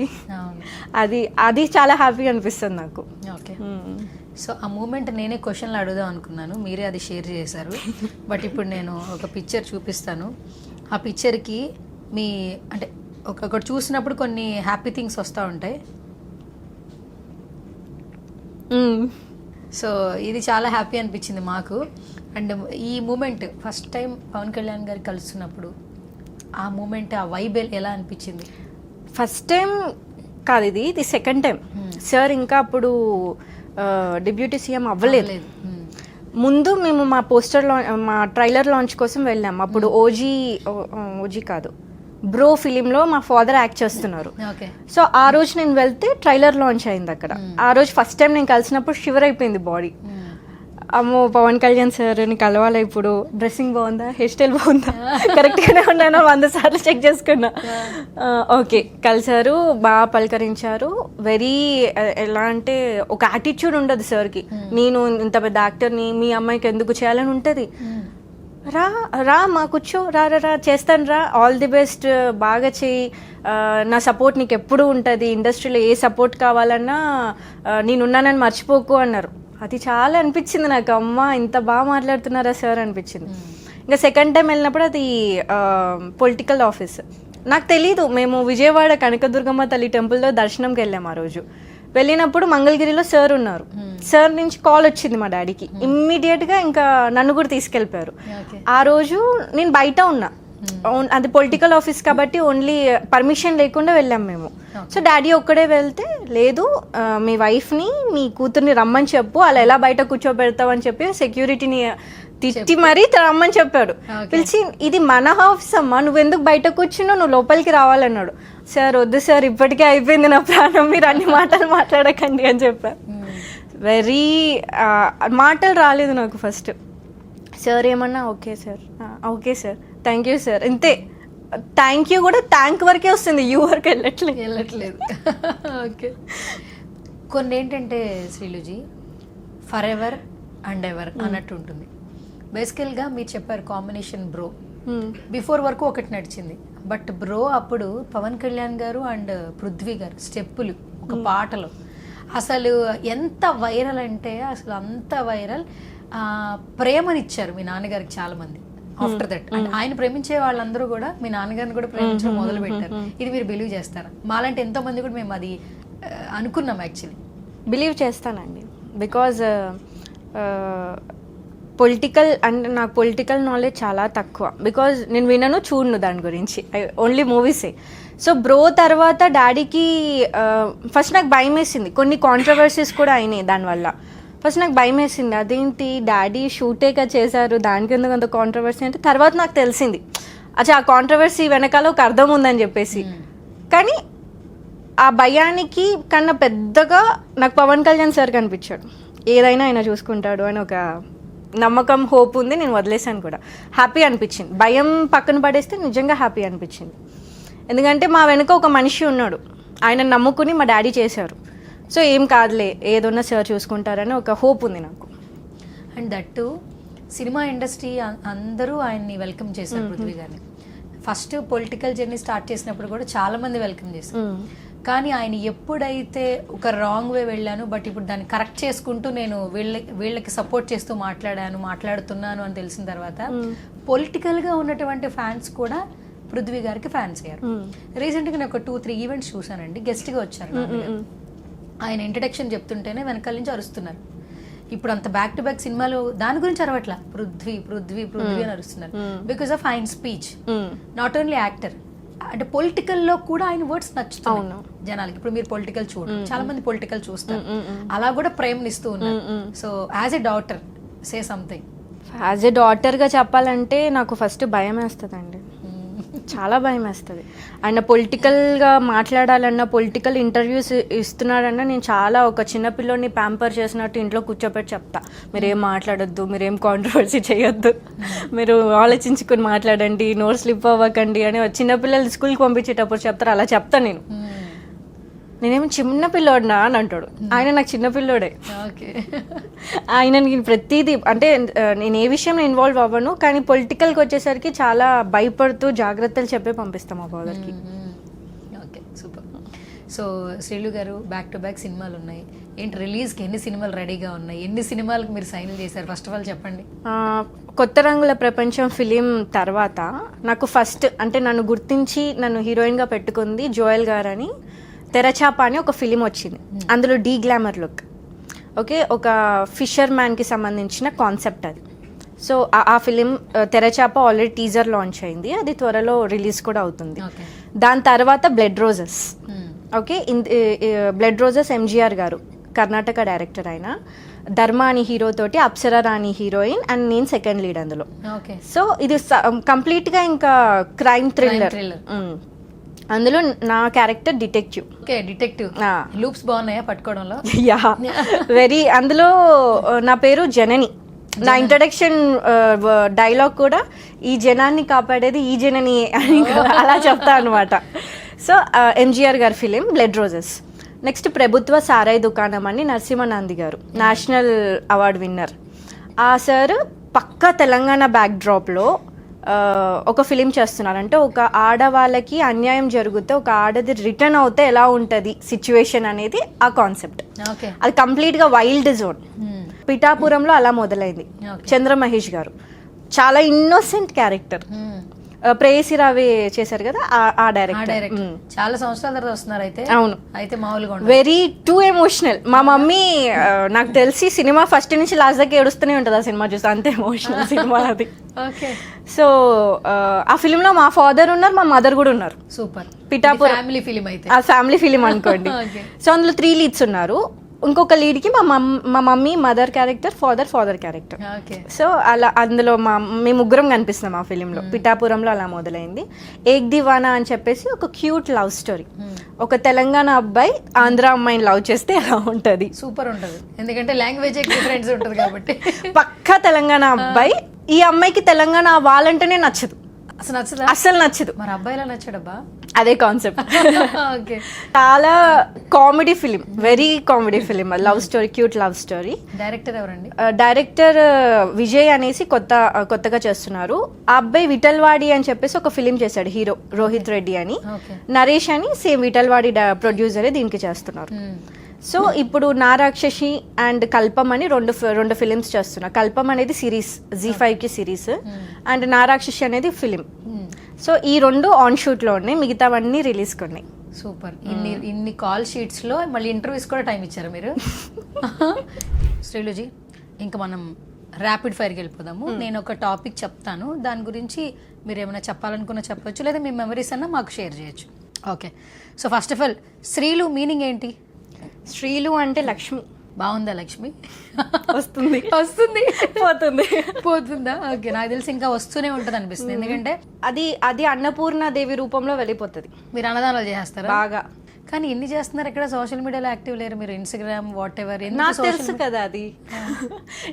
అది చాలా హ్యాపీగా అనిపిస్తుంది నాకు. ఓకే. సో ఆ మూమెంట్ నేనే క్వశ్చన్లు అడుగుదాం అనుకున్నాను, మీరే అది షేర్ చేశారు. బట్ ఇప్పుడు నేను ఒక పిక్చర్ చూపిస్తాను. ఆ పిక్చర్కి మీ అంటే ఒకటి చూసినప్పుడు కొన్ని హ్యాపీ థింగ్స్ వస్తూ ఉంటాయి. సో ఇది చాలా హ్యాపీ అనిపించింది మాకు. అండ్ ఈ moment first time Pawan Kalyan garu కలుస్తున్నప్పుడు ఆ మూమెంట్, ఆ వైబ్ ఎలా అనిపించింది? ఫస్ట్ టైం కాదు, ఇది సెకండ్ టైం. సార్ ఇంకా అప్పుడు డిప్యూటీ సీఎం అవ్వలేదు. ముందు మేము మా పోస్టర్ మా ట్రైలర్ లాంచ్ కోసం వెళ్ళాం. అప్పుడు ఓజీ కాదు, బ్రో ఫిలింలో మా ఫాదర్ యాక్ట్ చేస్తున్నారు. సో ఆ రోజు నేను వెళ్తే ట్రైలర్ లాంచ్ అయింది అక్కడ. ఆ రోజు ఫస్ట్ టైం నేను కలిసినప్పుడు షివర్ అయిపోయింది బాడీ. అమ్మో, పవన్ కళ్యాణ్ సార్ని కలవాలా, ఇప్పుడు డ్రెస్సింగ్ బాగుందా, హెయిర్ స్టైల్ బాగుందా, కరెక్ట్గానే ఉన్నాను 100 సార్లు చెక్ చేసుకున్నా. ఓకే, కలిసారు, బాగా పలకరించారు. వెరీ ఎలా అంటే ఒక యాటిట్యూడ్ ఉండదు సార్కి. నేను ఇంత పెద్ద యాక్టర్ని మీ అమ్మాయికి ఎందుకు చేయాలని ఉంటుంది. రా మా కూర్చో, రా చేస్తాను, రా, ఆల్ ది బెస్ట్, బాగా చేయి, నా సపోర్ట్ నీకు ఎప్పుడు ఉంటుంది, ఇండస్ట్రీలో ఏ సపోర్ట్ కావాలన్నా నేనున్నానని మర్చిపోకు అన్నారు. అది చాలా అనిపించింది నాకు, అమ్మ ఇంత బాగా మాట్లాడుతున్నారా సార్ అనిపించింది. ఇంకా సెకండ్ టైం వెళ్ళినప్పుడు అది పొలిటికల్ ఆఫీస్. నాకు తెలీదు, మేము విజయవాడ కనకదుర్గమ్మ తల్లి టెంపుల్లో దర్శనంకి వెళ్ళాము. ఆ రోజు వెళ్ళినప్పుడు మంగళగిరిలో సార్ ఉన్నారు. సార్ నుంచి కాల్ వచ్చింది మా డాడీకి. ఇమ్మీడియట్గా ఇంకా నన్ను కూడా తీసుకెళ్ళిపోయారు. ఆ రోజు నేను బయట ఉన్నా, అది పొలిటికల్ ఆఫీస్ కాబట్టి ఓన్లీ పర్మిషన్ లేకుండా వెళ్ళాం మేము. సో డాడీ ఒక్కడే వెళ్తే, లేదు మీ వైఫ్ని మీ కూతుర్ని రమ్మని చెప్పు, అలా ఎలా బయట కూర్చోబెడతావు అని చెప్పి సెక్యూరిటీని తిట్టి మరీ రమ్మని చెప్పాడు. పిలిచి, ఇది మన హౌస్ అమ్మా, నువ్వెందుకు బయట కూర్చున్నావు, నువ్వు లోపలికి రావాలన్నాడు. సార్ వద్దు సార్, ఇప్పటికే అయిపోయింది నా ప్రాణం, మీరు అన్ని మాటలు మాట్లాడకండి అని చెప్పారు. వెరీ మాటలు రాలేదు నాకు ఫస్ట్. సార్ ఏమన్నా okay sir thank you sir, ఇంతే. థ్యాంక్ యూ కూడా థ్యాంక్ వరకే వస్తుంది, యూ వరకు వెళ్ళట్లేదు. ఓకే. కొన్ని ఏంటంటే శ్రీలుజీ ఫర్ ఎవర్ అండ్ ఎవర్ అన్నట్టు ఉంటుంది. బేసికల్గా మీరు చెప్పారు కాంబినేషన్ బ్రో. బిఫోర్ వరకు ఒకటి నడిచింది, బట్ బ్రో అప్పుడు పవన్ కళ్యాణ్ గారు అండ్ పృథ్వీ గారు స్టెప్పులు ఒక పాటలో అసలు ఎంత వైరల్ అంటే అసలు అంత వైరల్. ప్రేమనిచ్చారు మీ నాన్నగారికి చాలా మంది. ఆఫ్టర్ దట్ అంటే ఆయన ప్రేమించే వాళ్ళందరూ కూడా మీ నాన్నగారిని కూడా ప్రేమించడం మొదలు పెట్టారు. ఇది మీరు బిలీవ్ చేస్తారా? మాలాంటి ఎంతో మంది కూడా మేము అది అనుకున్నాం. యాక్చువల్లీ బిలీవ్ చేస్తానండి, బికాజ్ పొలిటికల్ అంటే నాకు పొలిటికల్ నాలెడ్జ్ చాలా తక్కువ. బికాజ్ నేను వినను, చూడను దాని గురించి, ఓన్లీ మూవీసే. సో బ్రో తర్వాత డాడీకి ఫస్ట్ నాకు భయం వేసింది, కొన్ని కాంట్రవర్సీస్ కూడా అయినాయి దానివల్ల. ఫస్ట్ నాకు భయం వేసింది, అదేంటి డాడీ షూటేగా చేశారు, దానికి ఎందుకు అంత కాంట్రవర్సీ అంటే. తర్వాత నాకు తెలిసింది, అచ్చా ఆ కాంట్రవర్సీ వెనకాల ఒక అర్థం ఉందని చెప్పేసి. కానీ ఆ భయానికి కన్నా పెద్దగా నాకు పవన్ కళ్యాణ్ సార్ కనిపించాడు. ఏదైనా ఆయన చూసుకుంటాడు అని ఒక నమ్మకం, హోప్ ఉంది. నేను వదిలేసాను కూడా. హ్యాపీ అనిపించింది. భయం పక్కన పడేస్తే నిజంగా హ్యాపీ అనిపించింది. ఎందుకంటే మా వెనుక ఒక మనిషి ఉన్నాడు, ఆయన నమ్ముకుని మా డాడీ చేశారు. సో ఏం కాదులే, ఏదన్నా సార్ చూసుకుంటారని ఒక హోప్ ఉంది నాకు. అండ్ దట్టు సినిమా ఇండస్ట్రీ అందరూ ఆయన్ని వెల్కమ్ చేశారు పృథ్వీ గారిని. ఫస్ట్ పొలిటికల్ జర్నీ స్టార్ట్ చేసినప్పుడు కూడా చాలా మంది వెల్కమ్ చేశారు. కానీ ఆయన ఎప్పుడైతే ఒక రాంగ్ వే వెళ్ళాను, బట్ ఇప్పుడు దాన్ని కరెక్ట్ చేసుకుంటూ నేను వీళ్ళకి సపోర్ట్ చేస్తూ మాట్లాడుతున్నాను అని తెలిసిన తర్వాత పొలిటికల్గా ఉన్నటువంటి ఫ్యాన్స్ కూడా పృథ్వీ గారికి ఫ్యాన్స్ అయ్యారు. రీసెంట్గా నేను ఒక 2-3 ఈవెంట్స్ చూసానండి, గెస్ట్గా వచ్చారు. ఆయన ఇంట్రడక్షన్ చెప్తుంటేనే వెనకాల నుంచి అరుస్తున్నారు. ఇప్పుడు అంత బ్యాక్ టు బ్యాక్ సినిమాలు దాని గురించి అరవట్లా, పృథ్వీ పృథ్వీ పృథ్వీ అని అరుస్తున్నారు. బికాస్ ఆఫ్ ఆయన స్పీచ్. నాట్ ఓన్లీ యాక్టర్, అంటే పొలిటికల్ లో కూడా ఆయన వర్డ్స్ నచ్చుతాయి జనాలకి. ఇప్పుడు మీరు పొలిటికల్ చూడండి, చాలా మంది పొలిటికల్ చూస్తారు, అలా కూడా ప్రేమనిస్తూ ఉన్నారు. So as a daughter say something. As a డాటర్గా చెప్పాలంటే నాకు ఫస్ట్ భయం వేస్తుందండి, చాలా భయం వేస్తుంది. ఆయన పొలిటికల్గా మాట్లాడాలన్నా, పొలిటికల్ ఇంటర్వ్యూస్ ఇస్తున్నాడన్నా నేను చాలా ఒక చిన్నపిల్లోని ప్యాంపర్ చేసినట్టు ఇంట్లో కూర్చోపెట్టి చెప్తా, మీరేం మాట్లాడొద్దు, మీరేం కాంట్రవర్సీ చేయొద్దు, మీరు ఆలోచించుకొని మాట్లాడండి, నోట్ స్లిప్ అవ్వకండి అని చిన్నపిల్లలు స్కూల్కి పంపించేటప్పుడు చెప్తారు, అలా చెప్తాను నేను. నేనేమో చిన్నపిల్లోడినా అని అంటాడు, ఆయన నాకు చిన్నపిల్లోడే. ఆయన నేను ప్రతిదీ అంటే నేను ఏ విషయంలో ఇన్వాల్వ్ అవ్వను, కానీ పొలిటికల్కి వచ్చేసరికి చాలా భయపడుతూ జాగ్రత్తలు చెప్పే పంపిస్తాం మా ఫాదర్కి. Okay, super. సో శ్రీలు గారు బ్యాక్ టు బ్యాక్ సినిమాలు ఉన్నాయి ఏంటి, రిలీజ్కి ఎన్ని సినిమాలు రెడీగా ఉన్నాయి, ఎన్ని సినిమాలకు మీరు సైన్ చేశారు ఫస్ట్ ఆఫ్ ఆల్ చెప్పండి. కొత్త రంగుల ప్రపంచం ఫిలిం తర్వాత నాకు ఫస్ట్ అంటే నన్ను గుర్తించి నన్ను హీరోయిన్గా పెట్టుకుంది జోయల్ గారని తెరచాప అని ఒక ఫిలిం వచ్చింది. అందులో డీ గ్లామర్ లుక్, ఓకే, ఒక ఫిషర్ మ్యాన్కి సంబంధించిన కాన్సెప్ట్ అది. సో ఆ ఫిలిం తెరచాప ఆల్రెడీ టీజర్ లాంచ్ అయింది, అది త్వరలో రిలీజ్ కూడా అవుతుంది. దాని తర్వాత blood roses, okay, blood roses MGR గారు కర్ణాటక డైరెక్టర్ అయిన ధర్మ అని హీరో తోటి అప్సరా రాణి హీరోయిన్ అండ్ నేను సెకండ్ లీడ్ అందులో. సో ఇది కంప్లీట్గా ఇంకా క్రైమ్ థ్రిల్లర్. అందులో నా character detective. Okay, detective loops బాగున్నాయా పట్టుకోవడంలో? Yeah, very. అందులో నా పేరు జనని. నా ఇంట్రడక్షన్ డైలాగ్ కూడా ఈ జనాన్ని కాపాడేది ఈ జనని అని అలా చెప్తా అనమాట. సో ఎంజీఆర్ గారి ఫిలిం బ్లడ్ రోజెస్. నెక్స్ట్ ప్రభుత్వ సారాయి దుకాణం అని నరసింహనాంది గారు, నేషనల్ అవార్డు విన్నర్. ఆ సార్ పక్కా తెలంగాణ బ్యాక్ డ్రాప్లో ఒక ఫిలిం చేస్తున్నారు. అంటే ఒక ఆడవాళ్ళకి అన్యాయం జరిగితే ఒక ఆడది రిటర్న్ అవుతే ఎలా ఉంటుంది సిచ్యువేషన్ అనేది ఆ కాన్సెప్ట్. అది కంప్లీట్గా వైల్డ్ జోన్. పిఠాపురంలో అలా మొదలైంది. చంద్ర మహేష్ గారు చాలా ఇన్నోసెంట్ క్యారెక్టర్. ప్రేయసి రావే చేశారు కదా ఆ డైరెక్టర్. చాలా సంవత్సరాల తర్వాత వస్తున్నారు అయితే. అవును, అయితే మామూలుగా వెరీ టూ ఎమోషనల్. మా మమ్మీ నాకు తెలిసి సినిమా ఫస్ట్ నుంచి లాస్ట్ దాకా ఏడుస్తూనే ఉంటుంది ఆ సినిమా చూస్తే, అంత ఎమోషనల్ సినిమా అది. సో ఆ ఫిలిం లో మా ఫాదర్ ఉన్నారు, మా మదర్ కూడా ఉన్నారు. సూపర్. పిఠాపురం ఫ్యామిలీ ఫిలిం అయితే, ఆ ఫ్యామిలీ ఫిలిం అనుకోండి. సో అందులో 3 లీడ్స్ ఉన్నారు. ఇంకొక లీడ్కి మా mummy mother character, father character. So అలా అందులో మేము ముగ్గురం కనిపిస్తున్నాం ఆ ఫిలింలో. పిఠాపురంలో అలా మొదలైంది. ఏక్ దివానా అని చెప్పేసి ఒక క్యూట్ లవ్ స్టోరీ. ఒక తెలంగాణ అబ్బాయి ఆంధ్ర అమ్మాయిని లవ్ చేస్తే ఎలా ఉంటుంది, సూపర్ ఉంటుంది. ఎందుకంటే లాంగ్వేజ్ డిఫరెన్స్ ఉంటుంది కాబట్టి. పక్కా తెలంగాణ అబ్బాయి. ఈ అమ్మాయికి తెలంగాణ వాళ్ళంటేనే నచ్చదు, అసలు నచ్చదు. మరి అబ్బాయిలా నచ్చాడబ్బా, అదే కాన్సెప్ట్. చాలా comedy film, very comedy film. Love story, cute love story. Director ఎవరండి? డైరెక్టర్ విజయ్ అనేసి కొత్తగా చేస్తున్నారు. ఆ అబ్బాయి విఠల్వాడి అని చెప్పేసి ఒక ఫిలిం చేశాడు, హీరో రోహిత్ రెడ్డి అని. నరేష్ అని సేమ్ విఠల్వాడి ప్రొడ్యూసరే దీనికి చేస్తున్నారు. సో ఇప్పుడు నా రాక్షసి అండ్ కల్పం అని రెండు ఫిలిమ్స్ చేస్తున్నా. కల్పం అనేది సిరీస్, Z5కి సిరీస్, అండ్ నా రాక్షసి అనేది ఫిలిం. సో ఈ 2 ఆన్ షూట్ లో ఉన్నాయి, మిగతావన్నీ రిలీజ్ కొన్నాయి. సూపర్. ఇన్ని కాల్ షీట్స్ లో మళ్ళీ ఇంటర్వ్యూస్ కూడా టైం ఇచ్చారు మీరు. శ్రీలుజీ, ఇంకా మనం ర్యాపిడ్ ఫైర్కి వెళ్ళిపోదాము. నేను ఒక టాపిక్ చెప్తాను, దాని గురించి మీరు ఏమైనా చెప్పాలనుకున్నా చెప్పొచ్చు, లేదా మీ మెమరీస్ అన్నా మాకు షేర్ చేయొచ్చు. Okay. So first of all Srilu meaning ఏంటి? శ్రీలు అంటే లక్ష్మి. బాగుందా లక్ష్మి? వస్తుంది పోతుందా? ఓకే, నాకు తెలిసి ఇంకా వస్తూనే ఉంటుంది అనిపిస్తుంది. ఎందుకంటే అది అన్నపూర్ణ దేవి రూపంలో వెళ్ళిపోతుంది. మీరు అన్నదానాలు చేస్తారా? బాగా. కానీ ఎన్ని చేస్తున్నారు ఇక్కడ సోషల్ మీడియాలో యాక్టివ్ లేరు మీరు, ఇన్స్టాగ్రామ్ వాట్ ఎవర్. నాకు తెలుసు కదా అది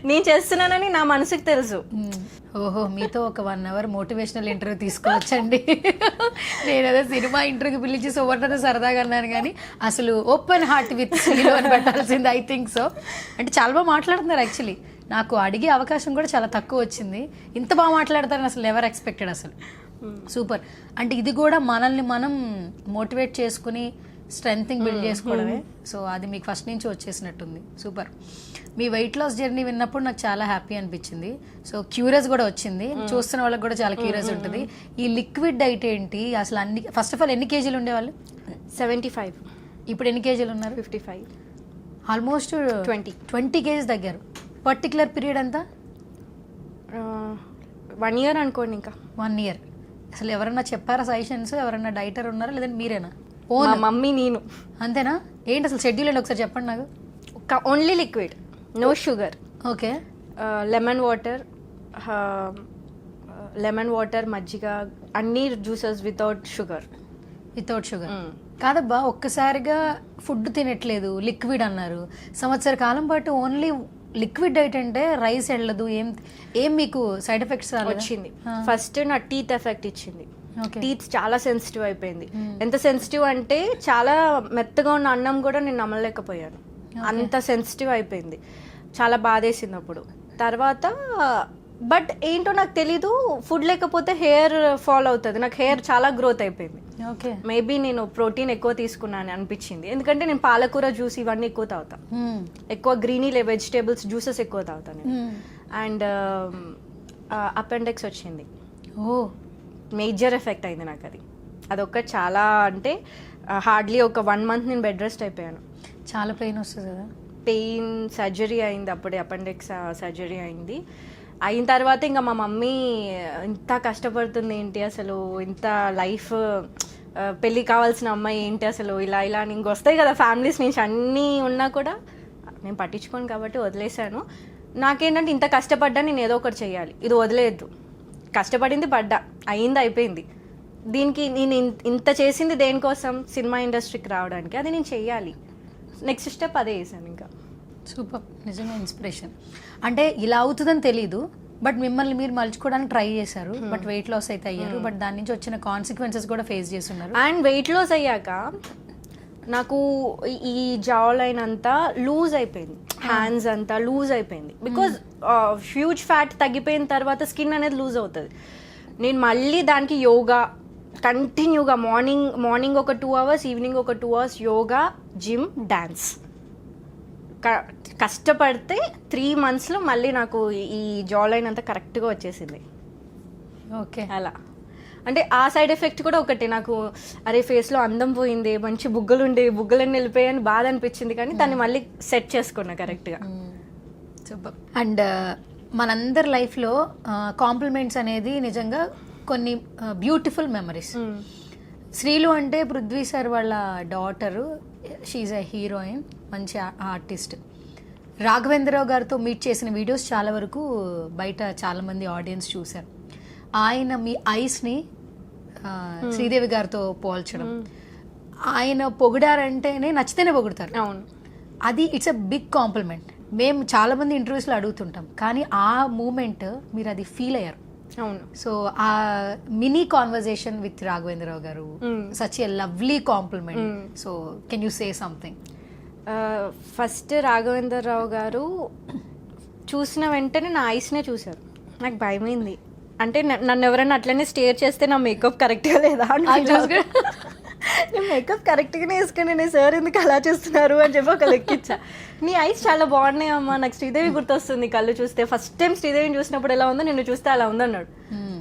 నేను చేస్తున్నానని నా మనసుకు తెలుసు. ఓహో, మీతో ఒక 1 hour మోటివేషనల్ ఇంటర్వ్యూ తీసుకోవచ్చండి. నేను అదే సినిమా ఇంటర్వ్యూకి పిలిచి సువర్ణతో సరదాగా అన్నాను, కానీ అసలు ఓపెన్ హార్ట్ విత్ శ్రీలు అని పెట్టాల్సింది. I think so. అంటే చాలా బాగా మాట్లాడుతున్నారు యాక్చువల్లీ. నాకు అడిగే అవకాశం కూడా చాలా తక్కువ వచ్చింది. ఇంత బాగా మాట్లాడతారని అసలు ఎవర్ ఎక్స్పెక్టెడ్ అసలు. సూపర్. అంటే ఇది కూడా మనల్ని మనం మోటివేట్ చేసుకుని స్ట్రెంగ్త్ బిల్డ్ చేసుకోవడమే. సో అది మీకు ఫస్ట్ నుంచి వచ్చేసినట్టుంది. సూపర్. మీ వెయిట్ లాస్ జర్నీ విన్నప్పుడు నాకు చాలా హ్యాపీ అనిపించింది. సో క్యూరియస్ కూడా వచ్చింది, చూస్తున్న వాళ్ళకి కూడా చాలా క్యూరియస్ ఉంటుంది. ఈ లిక్విడ్ డైట్ ఏంటి అసలు? అన్ని ఫస్ట్ ఆఫ్ ఆల్ ఎన్ని కేజీలు ఉండేవాళ్ళు? 75. ఇప్పుడు ఎన్ని కేజీలు ఉన్నారు? 55. ఆల్మోస్ట్ 20 కేజీస్ తగ్గారు. పర్టికులర్ పీరియడ్ అంతా 1 year అనుకోండి. ఇంకా 1 year. అసలు ఎవరన్నా చెప్పారా సజెషన్స్? ఎవరన్నా డైటర్ ఉన్నారా లేదంటే మీరేనా? మా మమ్మీ నేను. అంతేనా? ఏంటి అసలు షెడ్యూల్ ఏంటి ఒకసారి చెప్పండి నాకు. Only liquid, no sugar. Okay. Lemon water మజ్జిగ, అన్ని జ్యూసెస్ వితౌట్ షుగర్. కాదబ్బా, ఒక్కసారిగా ఫుడ్ తినట్లేదు, లిక్విడ్ అన్నారు. సంవత్సర కాలం పాటు ఓన్లీ లిక్విడ్ డైట్ అంటే రైస్ వెళ్ళదు, ఏం మీకు సైడ్ ఎఫెక్ట్స్ వచ్చింది? ఫస్ట్ నా టీత్ ఎఫెక్ట్ ఇచ్చింది. టీత్ చాలా సెన్సిటివ్ అయిపోయింది. ఎంత సెన్సిటివ్ అంటే చాలా మెత్తగా ఉన్న అన్నం కూడా నేను నమ్మలేకపోయాను, అంత సెన్సిటివ్ అయిపోయింది. చాలా బాధేసింది అప్పుడు. తర్వాత బట్ ఏంటో నాకు తెలీదు, ఫుడ్ లేకపోతే హెయిర్ ఫాల్ అవుతుంది. నాకు హెయిర్ చాలా గ్రోత్ అయిపోయింది. మేబీ నేను ప్రోటీన్ ఎక్కువ తీసుకున్నాను అనిపించింది, ఎందుకంటే నేను పాలకూర జ్యూస్ ఇవన్నీ ఎక్కువ తాగుతా, ఎక్కువ గ్రీనీ వెజిటేబుల్స్ జ్యూసెస్ ఎక్కువ తాగుతాను. అండ్ అపెండిక్స్ వచ్చింది. మేజర్ ఎఫెక్ట్ అయింది నాకు అది. అదొక్కటి చాలా, అంటే హార్డ్లీ ఒక 1 month నేను బెడ్ రెస్ట్ అయిపోయాను. చాలా పెయిన్ వస్తుంది కదా? పెయిన్, సర్జరీ అయింది అప్పుడే, అపెండిక్స్ సర్జరీ అయింది. అయిన తర్వాత ఇంకా మా మమ్మీ ఇంత కష్టపడుతుంది ఏంటి అసలు, ఇంత లైఫ్, పెళ్ళి కావాల్సిన అమ్మాయి ఏంటి అసలు, ఇలా ఇలా అని ఇంకొస్తాయి కదా ఫ్యామిలీస్ నుంచి అన్నీ ఉన్నా కూడా నేను పట్టించుకోను కాబట్టి వదిలేశాను. నాకేంటంటే ఇంత కష్టపడ్డా నేను ఏదో ఒకటి చేయాలి, ఇది వదిలేయద్దు. కష్టపడింది పడ్డా, అయింది అయిపోయింది. దీనికి నేను ఇంత చేసింది దేనికోసం? సినిమా ఇండస్ట్రీకి రావడానికి. అది నేను చెయ్యాలి. నెక్స్ట్ స్టెప్ అదే చేశాను. ఇంకా సూపర్, నిజంగా ఇన్స్పిరేషన్. అంటే ఇలా అవుతుందని తెలీదు, బట్ మిమ్మల్ని మీరు మలుచుకోవడానికి ట్రై చేశారు, బట్ వెయిట్ లాస్ అయితే అయ్యారు. బట్ దాని నుంచి వచ్చిన కాన్సిక్వెన్సెస్ కూడా ఫేస్ చేస్తున్నారు. అండ్ వెయిట్ లాస్ అయ్యాక నాకు ఈ జా లైన్ అంతా లూజ్ అయిపోయింది, హ్యాండ్స్ అంతా లూజ్ అయిపోయింది. బికాజ్ హ్యూజ్ ఫ్యాట్ తగ్గిపోయిన తర్వాత స్కిన్ అనేది లూజ్ అవుతుంది. నేను మళ్ళీ దానికి యోగా కంటిన్యూగా, మార్నింగ్ ఒక 2 hours, ఈవినింగ్ ఒక 2 hours యోగా, జిమ్, డ్యాన్స్ కష్టపడితే 3 monthsలో మళ్ళీ నాకు ఈ జా లైన్ అంతా కరెక్ట్గా వచ్చేసింది. ఓకే. అలా అంటే ఆ సైడ్ ఎఫెక్ట్ కూడా ఒకటి. నాకు అరే ఫేస్లో అందం పోయింది, మంచి బుగ్గలు ఉండేవి, బుగ్గలన్నీ వెళ్ళిపోయాయని బాధ అనిపించింది, కానీ దాన్ని మళ్ళీ సెట్ చేసుకున్నా కరెక్ట్గా. సూపర్. అండ్ మనందరి లైఫ్లో కాంప్లిమెంట్స్ అనేది నిజంగా కొన్ని బ్యూటిఫుల్ మెమరీస్. శ్రీలు అంటే పృథ్వీ సార్ వాళ్ళ డాటరు, షీఈ్ ఎ హీరోయిన్, మంచి ఆర్టిస్ట్. రాఘవేంద్రరావు గారితో మీట్ చేసిన వీడియోస్ చాలా వరకు బయట చాలామంది ఆడియన్స్ చూశారు. ఆయన మీ ఐస్ని శ్రీదేవి గారితో పోల్చడం, ఆయన పొగిడారంటేనే నచ్చితేనే పొగుడతారు. అవును, అది ఇట్స్ ఎ బిగ్ కాంప్లిమెంట్. మేము చాలామంది ఇంటర్వ్యూస్లో అడుగుతుంటాం, కానీ ఆ మూమెంట్ మీరు అది ఫీల్ అయ్యారు. అవును. సో ఆ mini conversation with Raghavendra Rao garu, such a lovely compliment. So can you say something? First Raghavendra Rao garu చూసిన వెంటనే నా ఐస్నే చూశారు. నాకు భయమైంది. అంటే నన్ను ఎవరైనా అట్లనే స్టేర్ చేస్తే నా మేకప్ కరెక్ట్గా లేదా నేను మేకప్ కరెక్ట్గానే వేసుకుని, నేను సార్ ఎందుకు అలా చేస్తున్నారు అని చెప్పి ఒక లెక్కిచ్చా. నీ ఐస్ చాలా బాగున్నాయి అమ్మా, నాకు శ్రీదేవి గుర్తొస్తుంది కళ్ళు చూస్తే. ఫస్ట్ టైం శ్రీదేవిని చూసినప్పుడు ఎలా ఉందో నిన్ను చూస్తే అలా ఉందన్నాడు.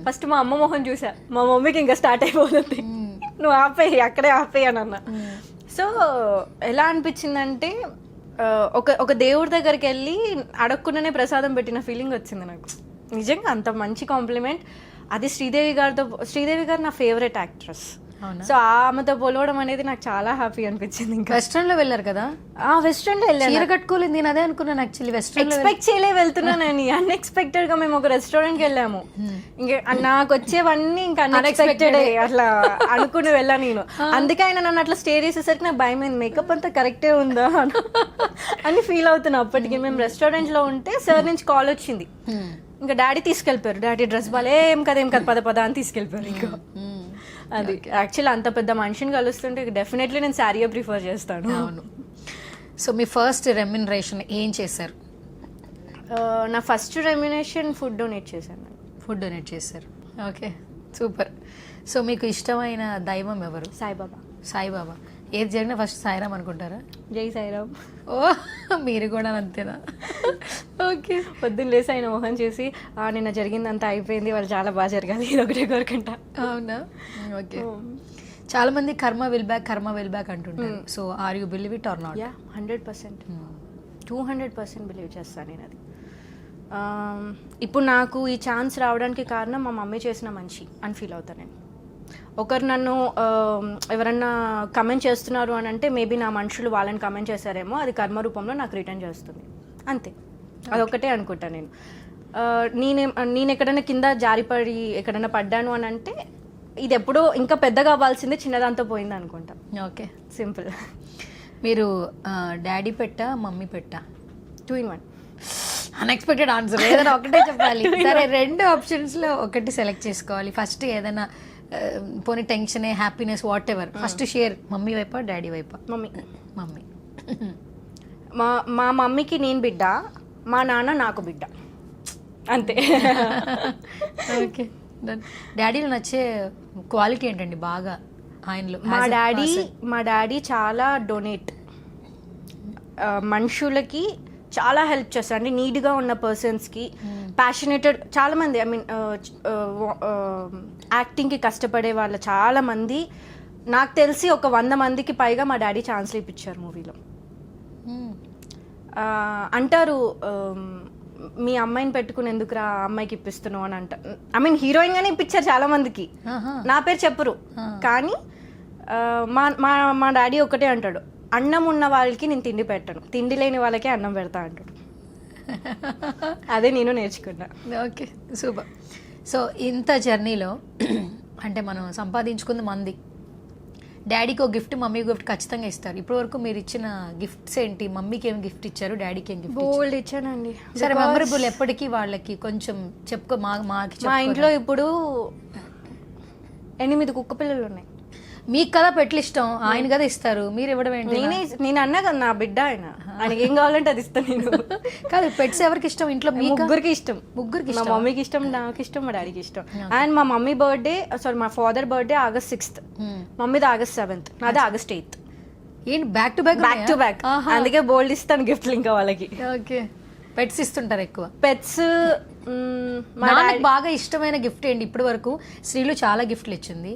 ఫస్ట్ మా అమ్మ మొహం చూసా, మా మమ్మీకి ఇంకా స్టార్ట్ అయిపోతుంది, నువ్వు ఆపేయి, అక్కడే ఆపేయి అని అన్నా. సో ఎలా అనిపించిందంటే ఒక దేవుడి దగ్గరికి వెళ్ళి అడగకుండానే ప్రసాదం పెట్టిన ఫీలింగ్ వచ్చింది నాకు. నిజంగా అంత మంచి కాంప్లిమెంట్. అది శ్రీదేవి గారితో. శ్రీదేవి గారు నా ఫేవరెట్ యాక్ట్రెస్. అవునా? సో ఆమెతో పొలవడం అనేది నాకు చాలా హ్యాపీ అనిపించింది. ఇంకా వెస్ట్రన్ లో వెళ్ళారు కదా, వెస్ట్రన్ లో వెళ్ళాను. చీర కట్టుకోలేదు, నేను అదే అనుకున్నాను యాక్చువల్లీ. వెస్ట్రన్ ఎక్స్పెక్ట్ చేయలే వెళ్తున్నానని. అన్ఎక్స్పెక్టెడ్ గా మేము ఒక రెస్టారెంట్ కి వెళ్ళాము. ఇంకా నాకు వచ్చేవన్నీ ఇంకా అన్ఎక్స్పెక్టెడ్ అట్లా అనుకుని వెళ్ళాను నేను. అందుకే ఆయన నన్ను అట్లా స్టే చేసేసరికి నాకు భయం అయింది, మేకప్ అంతా కరెక్టే ఉందా అని ఫీల్ అవుతున్నా. అప్పటికి మేము రెస్టారెంట్ లో ఉంటే సార్ నుంచి కాల్ వచ్చింది. ఇంకా డాడీ తీసుకెళ్ళిపోయారు. డాడీ డ్రెస్ బాలే ఏం కదా పద పద అని తీసుకెళ్ళిపోయారు. ఇంకా అది యాక్చువల్లీ అంత పెద్ద మనిషిని కలుస్తుంటే డెఫినెట్లీ నేను శారీయే ప్రిఫర్ చేస్తాను. అవును. సో మీ ఫస్ట్ రెమ్యునరేషన్ ఏం చేశారు? నా ఫస్ట్ రెమ్యునేషన్ ఫుడ్ డొనేట్ చేశాను. ఫుడ్ డొనేట్ చేశారు. Okay, super. సో మీకు ఇష్టమైన దైవం ఎవరు? సాయిబాబా. సాయిబాబా. ఏది జరిగినా ఫస్ట్ సాయిరామ్ అనుకుంటారా? జై సాయిరామ్. ఓ, మీరు కూడా అంతేనా? ఓకే. పొద్దున్న లేసి ఆయన మొహం చేసి నిన్న జరిగిందంతా అయిపోయింది, వాళ్ళు చాలా బాగా జరగాలి, ఇది ఒకటే కోరుకుంటా. అవునా? ఓకే. చాలా మంది కర్మ విల్ బ్యాక్ అంటుంటారు. So are you believe it or not? 100%, 200% believe చేస్తాను నేను అది. ఇప్పుడు నాకు ఈ ఛాన్స్ రావడానికి కారణం మా మమ్మీ చేసిన మంచి అని ఫీల్ అవుతాను నేను. ఒకరు నన్ను ఎవరన్నా కమెంట్ చేస్తున్నారు అని అంటే మేబీ నా మనుషులు వాళ్ళని కమెంట్ చేశారేమో, అది కర్మ రూపంలో నాకు రిటర్న్ చేస్తుంది, అంతే. అదొక్కటే అనుకుంటా నేను. నేను ఎక్కడైనా కింద జారిపడి ఎక్కడైనా పడ్డాను అని అంటే ఇది ఎప్పుడో ఇంకా పెద్దగా అవ్వాల్సిందే, చిన్నదాంతో పోయింది అనుకుంటా. Okay, simple. మీరు డాడీ పెట్టా మమ్మీ పెట్టా? 2 in 1. Unexpected answer. ఏదైనా ఒకటే చెప్పాలి. సరే, 2 ఆప్షన్స్లో ఒకటి సెలెక్ట్ చేసుకోవాలి. ఫస్ట్ ఏదైనా పోనీ tension, happiness, whatever, first share. Mummy వైపా డాడీ వైపా? మమ్మీ. మా మమ్మీకి నేను బిడ్డ, మా నాన్న నాకు బిడ్డ, అంతే. ఓకే. డాడీలో నచ్చే క్వాలిటీ ఏంటండి బాగా ఆయనలో? మా డాడీ చాలా డొనేట్, మనుషులకి చాలా హెల్ప్ చేస్తారు. అంటే నీడ్గా ఉన్న పర్సన్స్కి, ప్యాషనేటెడ్ చాలామంది, ఐ మీన్ యాక్టింగ్కి కష్టపడే వాళ్ళు చాలామంది, నాకు తెలిసి ఒక 100 మందికి పైగా మా డాడీ ఛాన్స్లు ఇప్పించారు మూవీలో. అంటారు మీ అమ్మాయిని పెట్టుకుని ఎందుకురా అమ్మాయికి ఇప్పిస్తున్నావు అని అంట. ఐ మీన్ హీరోయిన్గానే ఇప్పించారు చాలా మందికి, నా పేరు చెప్పరు. కానీ మా డాడీ ఒకటే అంటాడు, అన్నం ఉన్న వాళ్ళకి నేను తిండి పెట్టను, తిండి లేని వాళ్ళకే అన్నం పెడతా అంటాడు. అదే నేను నేర్చుకున్నా. Okay, super. సో ఇంత జర్నీలో అంటే మనం సంపాదించుకుంది మంది, డాడీకి ఒక గిఫ్ట్, మమ్మీకి గిఫ్ట్ ఖచ్చితంగా ఇస్తారు. ఇప్పటి వరకు మీరు ఇచ్చిన గిఫ్ట్స్ ఏంటి? మమ్మీకి ఏం గిఫ్ట్ ఇచ్చారు, డాడీకి ఏం గిఫ్ట్? గోల్డ్ ఇచ్చానండి. సరే, మెమరబుల్ ఎప్పటికీ వాళ్ళకి కొంచెం చెప్పుకో. మా ఇంట్లో ఇప్పుడు 8 కుక్క పిల్లలు ఉన్నాయి. మీకు కదా పెట్లు ఇష్టం, ఆయన కదా ఇస్తారు, మీరు ఇవ్వడం ఏంటి? నేను అన్నా కదా నా బిడ్డ, ఆయనకి ఏం కావాలంటే అది ఇస్తాను నేను. కాదు, పెట్స్ ఎవరికి ఇష్టం ఇంట్లో? ముగ్గురికి ఇష్టం. మా మమ్మీకి ఇష్టం, నాకు ఇష్టం, మా డాడీకి ఇష్టం. అండ్ మా మమ్మీ బర్త్డే, సారీ మా father birthday August 6th, మమ్మీది August 7th, నాది August 8th. ఏంటి బ్యాక్ టు బ్యాక్? అందుకే బోల్డ్ ఇస్తాను గిఫ్ట్లు ఇంకా వాళ్ళకి. ఓకే, పెట్స్ ఇస్తుంటారు ఎక్కువ? పెట్స్. నాకు బాగా ఇష్టమైన గిఫ్ట్ ఏంటి? ఇప్పటి వరకు శ్రీలు చాలా గిఫ్ట్లు ఇచ్చింది.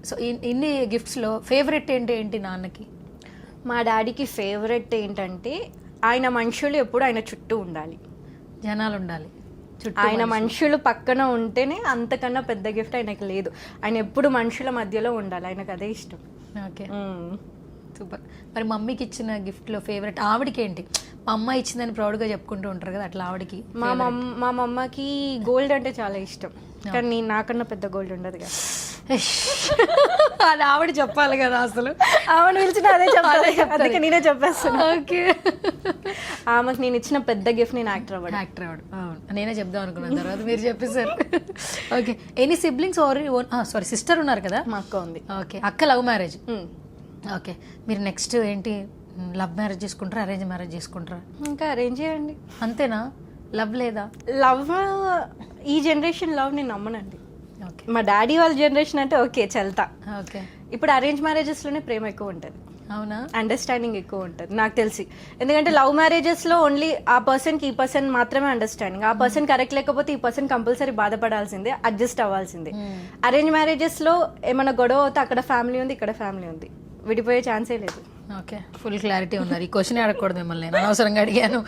సో ఇన్ని గిఫ్ట్స్లో ఫేవరెట్ ఏంటి నాన్నకి? మా డాడీకి ఫేవరెట్ ఏంటంటే ఆయన మనుషులు ఎప్పుడు ఆయన చుట్టూ ఉండాలి, జనాలు ఉండాలి ఆయన మనుషులు పక్కన ఉంటేనే, అంతకన్నా పెద్ద గిఫ్ట్ ఆయనకు లేదు. ఆయన ఎప్పుడు మనుషుల మధ్యలో ఉండాలి, ఆయనకు అదే ఇష్టం. Okay, super. మరి మమ్మీకి ఇచ్చిన గిఫ్ట్లో ఫేవరెట్ ఆవిడకి ఏంటి? మా అమ్మ ఇచ్చిందని ప్రౌడ్గా చెప్పుకుంటూ ఉంటారు కదా, అట్లా ఆవిడకి? మా మమ్మకి గోల్డ్ అంటే చాలా ఇష్టం, కానీ నాకన్నా పెద్ద గోల్డ్ ఉండదు కదా. అది ఆవిడ చెప్పాలి కదా, అసలు ఆవిడ పిలిచిన అదే చెప్పాలి, అందుకే నేనే చెప్పేస్తాను. ఓకే, ఆమెకు నేను ఇచ్చిన పెద్ద గిఫ్ట్ నేను యాక్టర్ అవ్వడం. నేనే చెప్దాం అనుకున్నాను, తర్వాత మీరు చెప్పేశారు. Okay, any siblings sorry sister ఉన్నారు కదా? మా అక్క ఉంది. ఓకే, అక్క లవ్ మ్యారేజ్. ఓకే, మీరు నెక్స్ట్ ఏంటి, లవ్ మ్యారేజ్ చేసుకుంటారా, అరేంజ్ మ్యారేజ్ చేసుకుంటారా? ఇంకా అరేంజ్ చేయండి. అంతేనా? లవ్ లేదా? లవ్ ఈ జనరేషన్ లవ్ నేను నమ్మనండి. మా డాడీ వాళ్ళ జనరేషన్ అంటే ఓకే చల్తా. ఓకే, ఇప్పుడు అరేంజ్ మ్యారేజెస్లోనే ప్రేమ ఎక్కువ ఉంటుంది. అవునా? అండర్స్టాండింగ్ ఎక్కువ ఉంటుంది నాకు తెలిసి. ఎందుకంటే లవ్ మ్యారేజెస్లో ఓన్లీ ఆ పర్సన్కి ఈ పర్సన్ మాత్రమే అండర్స్టాండింగ్, ఆ పర్సన్ కరెక్ట్ లేకపోతే ఈ పర్సన్ కంపల్సరీ బాధపడాల్సిందే, అడ్జస్ట్ అవ్వాల్సిందే. అరేంజ్ మ్యారేజెస్లో ఏమైనా గొడవ అవుతే అక్కడ ఫ్యామిలీ ఉంది, ఇక్కడ ఫ్యామిలీ ఉంది, విడిపోయే ఛాన్సే లేదు. ఓకే, ఫుల్ క్లారిటీ ఉన్నారు. ఈ క్వశ్చన్ అడగకూడదు మిమ్మల్ని, నేను అనవసరంగా అడిగాను.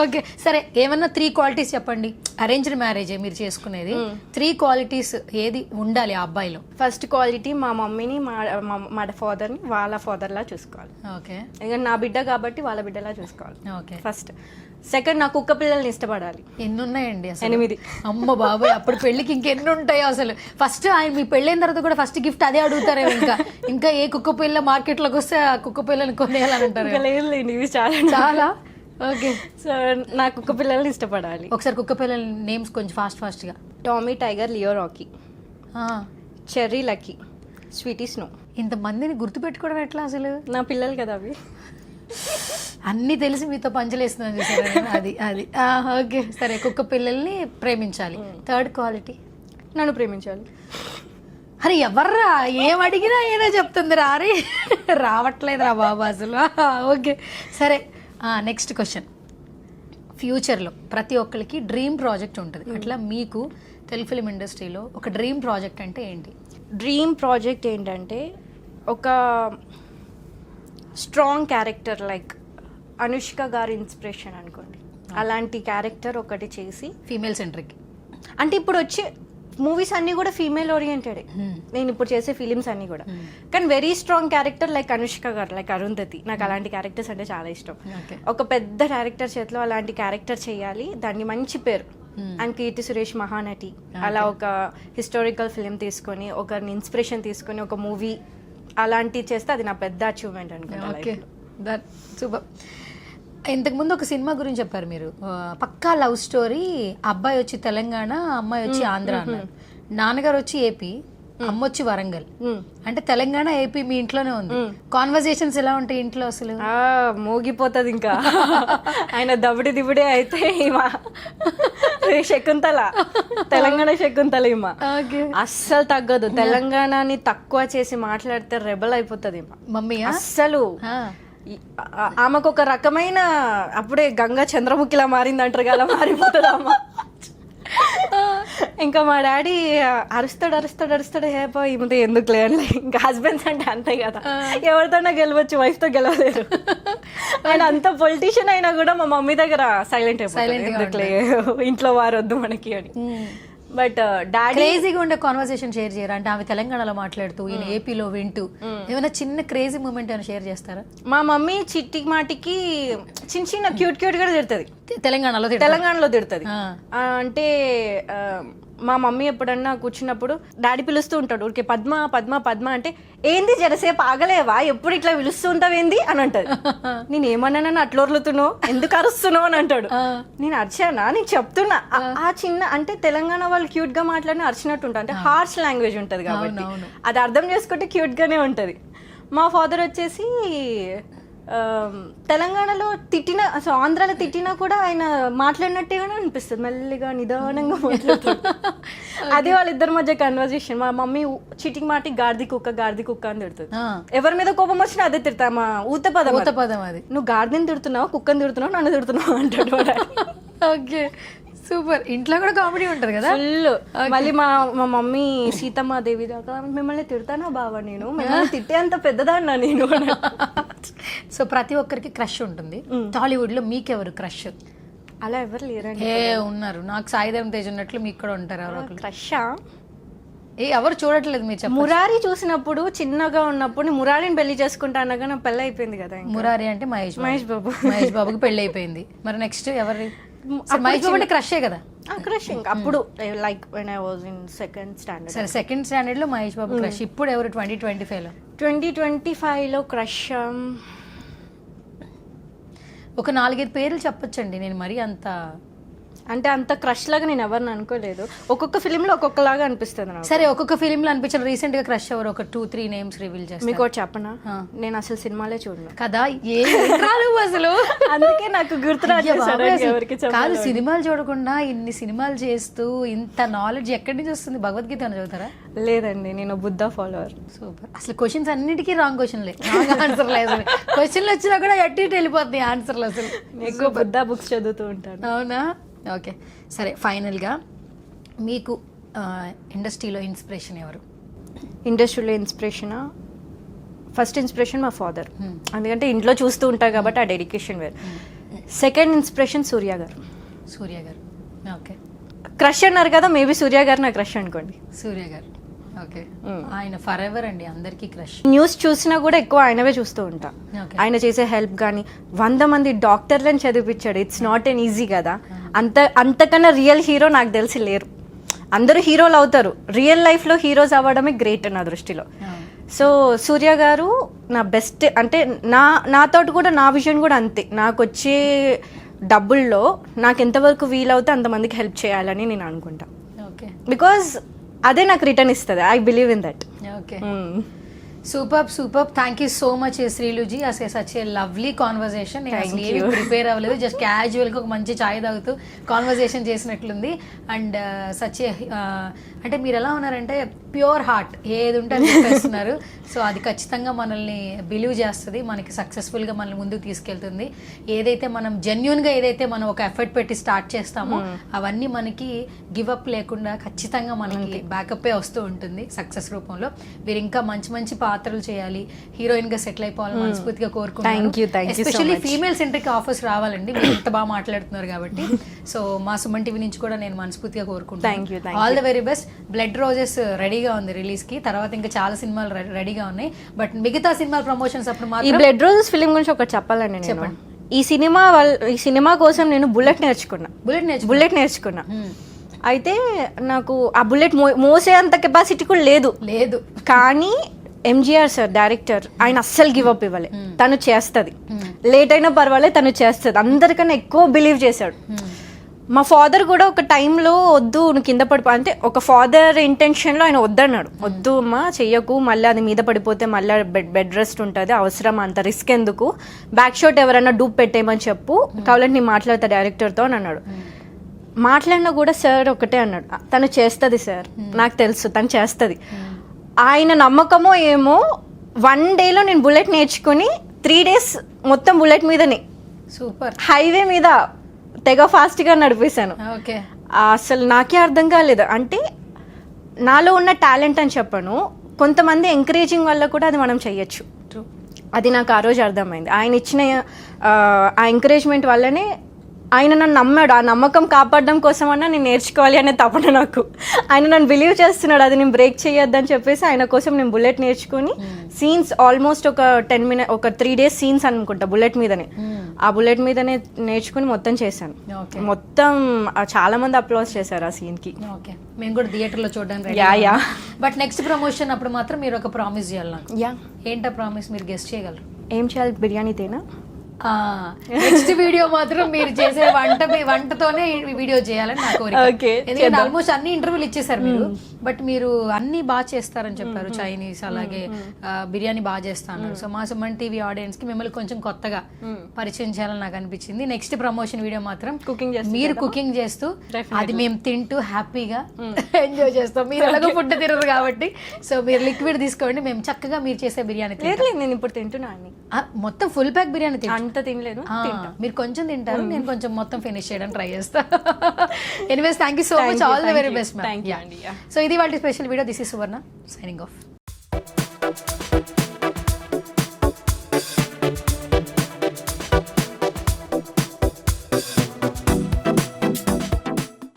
ఓకే సరే, ఏమన్నా 3 క్వాలిటీస్ చెప్పండి. అరేంజ్డ్ మ్యారేజ్ మీరు చేసుకునేది, 3 క్వాలిటీస్ ఏది ఉండాలి ఆ అబ్బాయిలో? ఫస్ట్ క్వాలిటీ మా మమ్మీని మా ఫాదర్ని వాళ్ళ ఫాదర్లా చూసుకోవాలి. ఓకే ఇక నా బిడ్డ కాబట్టి వాళ్ళ బిడ్డలా చూసుకోవాలి ఓకే. ఫస్ట్. సెకండ్, నా కుక్క పిల్లల్ని ఇష్టపడాలి. ఎన్ని ఉన్నాయండి అసలు? 8. అమ్మ బాబాయ్, అప్పుడు పెళ్ళికి ఇంకెన్ని ఉంటాయో అసలు. ఫస్ట్ ఆయన మీ పెళ్ళైన తర్వాత కూడా ఫస్ట్ గిఫ్ట్ అదే అడుగుతారేమో. ఇంకా ఏ కుక్క పిల్ల మార్కెట్లోకి వస్తే ఆ కుక్క పిల్లని కొనేయాలని అంటారు. ఇంకా లేదులేండి, ఇవి చాలా చాలా ఓకే. సో నా కుక్క పిల్లల్ని ఇష్టపడాలి. ఒకసారి కుక్క పిల్లల నేమ్స్ కొంచెం ఫాస్ట్గా. Tommy, Tiger, Leo, Rocky, Cherry, Lucky, Sweetie, Snow. ఇంతమందిని గుర్తుపెట్టుకోవడం ఎట్లా అసలు? నా పిల్లలు కదా అవి. అన్నీ తెలిసి మీతో పంచలేస్తున్నాను చూసారా నేను? అది అది ఓకే సరే. కుక్క పిల్లల్ని ప్రేమించాలి. థర్డ్ క్వాలిటీ, నన్ను ప్రేమించాలి. అరే ఎవర్రా ఏం అడిగినా ఏదో చెప్తుంది రా. అరే రావట్లేదురా బాబు అసలు. ఓకే సరే, నెక్స్ట్ క్వశ్చన్. ఫ్యూచర్లో ప్రతి ఒక్కరికి డ్రీమ్ ప్రాజెక్ట్ ఉంటుంది. అట్లా మీకు తెలుగు ఫిలిం ఇండస్ట్రీలో ఒక డ్రీమ్ ప్రాజెక్ట్ అంటే ఏంటి? డ్రీమ్ ప్రాజెక్ట్ ఏంటంటే ఒక స్ట్రాంగ్ క్యారెక్టర్, లైక్ అనుష్క గారి ఇన్స్పిరేషన్ అనుకోండి, అలాంటి క్యారెక్టర్ ఒకటి చేసి. ఫీమేల్ సెంట్రిక్ అంటే ఇప్పుడు వచ్చే మూవీస్ అన్నీ కూడా ఫీమేల్ ఓరియంటెడ్, నేను ఇప్పుడు చేసే ఫిలిమ్స్ అన్నీ కూడా. కానీ very strong character like Anushka గారు, లైక్ అరుంధతి. నాకు అలాంటి క్యారెక్టర్స్ అంటే చాలా ఇష్టం. ఒక పెద్ద డైరెక్టర్ చేతిలో అలాంటి క్యారెక్టర్ చేయాలి, దాన్ని మంచి పేరు. అండ్ కీర్తి సురేష్ మహానటి, అలా ఒక హిస్టారికల్ ఫిలిం తీసుకొని ఒకరిని ఇన్స్పిరేషన్ తీసుకొని ఒక మూవీ అలాంటివి చేస్తే అది నా పెద్ద అచీవ్మెంట్ అనుకుంటా. Okay super. ఇంతకుముందు ఒక సినిమా గురించి చెప్పారు మీరు, పక్కా లవ్ స్టోరీ. అబ్బాయి వచ్చి తెలంగాణ, అమ్మాయి వచ్చి ఆంధ్ర అన్నారు. నాన్నగారు వచ్చి ఏపీ, అమ్మ వచ్చి వరంగల్. అంటే తెలంగాణ ఏపీ మీ ఇంట్లోనే ఉంది. కాన్వర్సేషన్స్ ఎలా ఉంటాయి ఇంట్లో అసలు? మోగిపోతుంది ఇంకా. ఆయన దబుడి దిబుడే అయితే శకుంతల, తెలంగాణ శకుంతల ఈమ అస్సలు తగ్గదు. తెలంగాణని తక్కువ చేసి మాట్లాడితే రెబల్ అయిపోతుంది ఈమ. మమ్మీ అస్సలు ఆమెకు ఒక రకమైన అప్పుడే గంగా చంద్రముఖిలా మారింది అంటారు కదా, మారిపోతుంది అమ్మ. ఇంకా మా డాడీ అరుస్తాడు హేపో ఈమెతో ఎందుకు లేని. ఇంకా హస్బెండ్స్ అంటే అంతే కదా, ఎవరితోనా గెలవచ్చు, వైఫ్తో గెలవలేరు. ఆయన అంత పొలిటీషియన్ అయినా కూడా మా మమ్మీ దగ్గర సైలెంట్ ఎందుకులే, ఇంట్లో వారొద్దు మనకి అని. బట్ డాడీ క్రేజీగా ఉండే కాన్వర్సేషన్ షేర్ చేయరా? అంటే ఆమె తెలంగాణలో మాట్లాడుతూ ఈయన ఏపీలో వింటూ ఏమైనా చిన్న క్రేజీ మూమెంట్ ఏమైనా షేర్ చేస్తారా? మా మమ్మీ చిట్టి మాటికి చిన్న క్యూట్ గా తిడుతుంది. తెలంగాణలో తిడుతుంది. అంటే మా మమ్మీ ఎప్పుడన్నా కూర్చున్నప్పుడు డాడీ పిలుస్తూ ఉంటాడు ఊరికే, పద్మ పద్మ పద్మ అంటే, ఏంది జరసేపు ఆగలేవా, ఎప్పుడు ఇట్లా పిలుస్తూ ఉంటావేంది అని అంటది. నేను ఏమన్నానని అట్లా వదులుతున్నావు, ఎందుకు అరుస్తున్నావు అని అంటాడు. నేను అరిచానా, నేను చెప్తున్నా. ఆ చిన్న అంటే తెలంగాణ వాళ్ళు క్యూట్ గా మాట్లాడిన అరిచినట్టు ఉంటుంది. అంటే హార్ష్ లాంగ్వేజ్ ఉంటది కాబట్టి అది అర్థం చేసుకుంటే క్యూట్ గానే ఉంటది. మా ఫాదర్ వచ్చేసి తెలంగాణలో తిట్టిన, అసలు ఆంధ్రాలో తిట్టినా కూడా ఆయన మాట్లాడినట్టేగానే అనిపిస్తుంది, మెల్లిగా నిదానంగా మాట్లాడుతాడు. అదే వాళ్ళిద్దరి మధ్య కన్వర్జేషన్. మా మమ్మీ చీటింగ్ మాటి గాడిది కుక్క అని తిడుతుంది. ఎవరి మీద కోపం వచ్చినా అదే తిడతా, మా ఊత పదం అది. నువ్వు గాడిదని తిడుతున్నావు, కుక్కని తిడుతున్నావు, నన్ను తిడుతున్నావు అంటాడు. Okay super. ఇంట్లో కూడా కామెడీ ఉంటది కదా ఫుల్. మళ్ళీ మా మమ్మీ సీతమ్మాదేవి దాకా, మిమ్మల్ని తిడతానా బావా, నేను మిమ్మల్ని తిట్టే అంత పెద్దదాన్నా నేను. సో ప్రతి ఒక్కరికి క్రష్ ఉంటుంది. టాలీవుడ్ లో మీకెవరు క్రష్? అలా ఎవరు లేరండి. ఉన్నారు. నాకు సాయిధరం తేజ్ ఉన్నట్లు మీకు కూడా ఉంటారు ఎవరు క్రష్? ఎవరు చూడట్లేదు మీరు చెప్పండి. మురారి చూసినప్పుడు, చిన్నగా ఉన్నప్పుడు మురారిని పెళ్లి చేసుకుంటా అన్నగా నా పెళ్లి అయిపోయింది కదా. మురారి అంటే మహేష్ బాబుకి పెళ్లి అయిపోయింది. మరి నెక్స్ట్ ఎవరి? మహేష్ బాబు అంటే క్రషే కదా. క్రష్ ఇంకా అప్పుడు, like when I was in second standard. సరే, సెకండ్ స్టాండర్డ్ లో మహేష్ బాబు క్రష్. ఇప్పుడు ఎవరు 2025 లో? 2025లో క్రష్ ఒక 4-5 పేర్లు చెప్పొచ్చండి. నేను మరీ అంత క్రష్ లాగా నేను ఎవరిని అనుకోలేదు. ఒక్కొక్క ఫిలిం లో ఒక్కొక్కలాగా అనిపిస్తుంది నాకు. సరే, ఒక్కొక్క ఫిలిం లో అనిపించిన రీసెంట్ గా క్రష్ ఎవరు? ఒక 2-3 నేమ్స్ రివీల్ చేస్తాను. మీకు చెప్పనా, నేను అసలు సినిమాలే చూడను కదా. అసలు అందుకే నాకు కాదు, సినిమాలు చూడకుండా ఇన్ని సినిమాలు చేస్తూ ఇంత నాలెడ్జ్ ఎక్కడి నుంచి వస్తుంది? భగవద్గీత అని చదువుతారా? లేదండి, నేను బుద్ధ ఫాలోవర్. సూపర్. అసలు క్వశ్చన్స్ అన్నిటికీ రాంగ్ క్వశ్చన్లే, ఆన్సర్ లేదు. క్వశ్చన్లు వచ్చినా కూడా అటు వెళ్ళిపోతుంది ఆన్సర్లు. అసలు ఎక్కువ బుద్ధ బుక్స్ చదువుతూ ఉంటాను. అవునా? ఓకే సరే, ఫైనల్గా మీకు ఇండస్ట్రీలో ఇన్స్పిరేషన్ ఎవరు? ఇండస్ట్రీలో ఇన్స్పిరేషనా? ఫస్ట్ ఇన్స్పిరేషన్ మా ఫాదర్. ఎందుకంటే ఇంట్లో చూస్తూ ఉంటారు కాబట్టి ఆ డెడికేషన్ వేరు. సెకండ్ ఇన్స్పిరేషన్ సూర్య గారు. సూర్య గారు. ఓకే. క్రష్ అన్నారు కదా, మేబీ సూర్య గారు నా క్రష్ అనుకోండి. సూర్య గారు. ఓకే. ఆయన ఫర్ ఎవర్ అండి, అందరికీ క్రష్. న్యూస్ చూసినా కూడా ఎక్కువ ఆయనవే చూస్తూ ఉంటా. ఆయన చేసే హెల్ప్ కానీ 100 మంది డాక్టర్లను చదివించాడు. ఇట్స్ నాట్ ఎన్ ఈజీ కదా. అంతకన్నా రియల్ హీరో నాకు తెలిసి లేరు. అందరూ హీరోలు అవుతారు, రియల్ లైఫ్లో హీరోస్ అవ్వడమే గ్రేట్ నా దృష్టిలో. సో సూర్య గారు నా బెస్ట్. అంటే నాతోటి కూడా నా విజన్ కూడా అంతే. నాకు వచ్చే డబ్బుల్లో నాకు ఎంతవరకు వీలవుతే అంతమందికి హెల్ప్ చేయాలని నేను అనుకుంటా. ఓకే. బికాజ్ అదే నాకు రిటర్న్ ఇస్తుంది. I believe in that. Okay. Super. Thank you so much శ్రీలుజీ. అసలు సచ్ ఏ లవ్లీ కాన్వర్జేషన్. నేను అసలు ఏమి ప్రిపేర్ అవ్వలేదు, జస్ట్ క్యాజువల్గా ఒక మంచి చాయ్ తాగుతూ కాన్వర్జేషన్ చేసినట్లుంది. అండ్ సచ్ ఏ అంటే మీరు ఎలా ఉన్నారంటే ప్యూర్ హార్ట్, ఏది ఉంటే అది చెప్పేస్తున్నారు. సో అది ఖచ్చితంగా మనల్ని బిలీవ్ చేస్తుంది, మనకి సక్సెస్ఫుల్గా మనల్ని ముందుకు తీసుకెళ్తుంది. ఏదైతే మనం జెన్యున్గా ఏదైతే మనం ఒక ఎఫర్ట్ పెట్టి స్టార్ట్ చేస్తామో అవన్నీ మనకి గివ్ అప్ లేకుండా ఖచ్చితంగా మనకి బ్యాకప్పే వస్తూ ఉంటుంది సక్సెస్ రూపంలో. మీరు ఇంకా మంచి మంచి పాత్రలు చేయాలి, హీరోయిన్ గా సెటిల్ అయిపోవాలని మనస్ఫూర్తిగా కోరుకుంటున్నాను. ఎస్పెషల్లీ ఫీమేల్ సెంట్రిక్ ఆఫర్స్ రావాలండి, మీరు ఇంత బాగా మాట్లాడుతున్నారు కాబట్టి. సో మా సుమన్ టీవీ నుంచి కూడా నేను మనస్ఫూర్తిగా కోరుకుంటున్నాను. All the very best. Blood roses రెడీగా ఉంది రిలీజ్ కి, తర్వాత ఇంకా చాలా సినిమాలు రెడీగా ఉన్నాయి. బట్ మిగతా సినిమా ప్రమోషన్స్ అప్పుడు ఈ బ్లడ్ రోజెస్ ఫిలిం గురించి ఒకటి చెప్పాలండి. చెప్పండి. ఈ సినిమా కోసం నేను బుల్లెట్ నేర్చుకున్నా. అయితే నాకు ఆ బుల్లెట్ మోసే అంత కెపాసిటీ కూడా లేదు. కానీ ఎంజీఆర్ సార్ డైరెక్టర్, ఆయన అస్సలు గివ్ అప్ ఇవ్వలే. తను చేస్తుంది, లేట్ అయినా పర్వాలేదు తను చేస్తుంది. అందరికన్నా ఎక్కువ బిలీవ్ చేశాడు. మా ఫాదర్ కూడా ఒక టైంలో వద్దు నువ్వు కింద పడిపో అంటే, ఒక ఫాదర్ ఇంటెన్షన్లో ఆయన వద్దన్నాడు. వద్దు అమ్మా చెయ్యకు, మళ్ళీ అది మీద పడిపోతే మళ్ళీ బెడ్ రెస్ట్ ఉంటుంది, అవసరం అంత రిస్క్ ఎందుకు, బ్యాక్ షాట్ ఎవరైనా డూప్ పెట్టేయమని చెప్పు, కావాలంటే నేను మాట్లాడతా డైరెక్టర్తో అని అన్నాడు. మాట్లాడినా కూడా సార్ ఒకటే అన్నాడు, తను చేస్తుంది సార్, నాకు తెలుసు తను చేస్తుంది. ఆయన నమ్మకమో ఏమో 1 డేలో నేను బుల్లెట్ నేర్చుకుని 3 days మొత్తం బుల్లెట్ మీదనే, సూపర్, హైవే మీద తెగ ఫాస్ట్గా నడిపేశాను. అసలు నాకే అర్థం కాలేదు. అంటే నాలో ఉన్న టాలెంట్ అని చెప్పను, కొంతమంది ఎంకరేజింగ్ వల్ల కూడా అది మనం చెయ్యొచ్చు. అది నాకు ఆ రోజు అర్థమైంది. ఆయన ఇచ్చిన ఆ ఎంకరేజ్మెంట్ వల్లనే ఆయన నన్ను నమ్మాడు. ఆ నమ్మకం కాపాడడం కోసమన్నా నేను నేర్చుకోవాలి అనే తపన నాకు. ఆయన నన్ను బిలీవ్ చేస్తున్నాడు, అది నేను బ్రేక్ చేయొద్దని చెప్పేసి ఆయన కోసం నేను బుల్లెట్ నేర్చుకుని సీన్స్ ఆల్మోస్ట్ ఒక 10 minutes ఒక 3 days సీన్స్ అనుకుంటా బుల్లెట్ మీదనే. ఆ బుల్లెట్ మీదనే నేర్చుకుని మొత్తం చేశాను. మొత్తం చాలా మంది అప్లాస్ చేశారు ఆ సీన్ కి. మేము కూడా థియేటర్ లో చూడడానికి. బట్ నెక్స్ట్ ప్రమోషన్ అప్పుడు మాత్రం మీరు ఒక ప్రామిస్ చేయాలి నాకు. ఏంటా ప్రామిస్, మీరు గెస్ట్ చేయగలరు? ఏం చేయాలి? బిర్యానీ తేనా? నెక్స్ట్ వీడియో మాత్రం మీరు చేసే వంటతోనే వీడియో చేయాలని నా కోరిక. ఎందుకంటే ఆల్మోస్ట్ అన్ని ఇంటర్వ్యూలు ఇచ్చేసారు మీరు, బట్ మీరు అన్ని బాగా చేస్తారని చెప్పారు. చైనీస్ అలాగే బిర్యానీ బాగా చేస్తాను. సో మా సుమన్ టీవీ ఆడియన్స్ కి మిమ్మల్ని కొంచెం కొత్తగా పరిచయం చేయాలని నాకు అనిపించింది. నెక్స్ట్ ప్రమోషన్ వీడియో మాత్రం మీరు కుకింగ్ చేస్తూ అది మేము తింటూ హ్యాపీగా ఎంజాయ్ చేస్తాం. మీరు ఎలాగో ఫుడ్ తినరు కాబట్టి సో మీరు లిక్విడ్ తీసుకోండి, మేము చక్కగా మీరు చేసే బిర్యానీ. నేను ఇప్పుడు తింటున్నాను మొత్తం ఫుల్ ప్యాక్ బిర్యానీ అంత తినలేదు. మీరు కొంచెం తింటారు, నేను కొంచెం మొత్తం ఫినిష్ చేయడానికి ట్రై చేస్తా. Anyways thank you so much, all the very best ma'am. So ఇది వాళ్ళ special video. This is Suvarna signing off.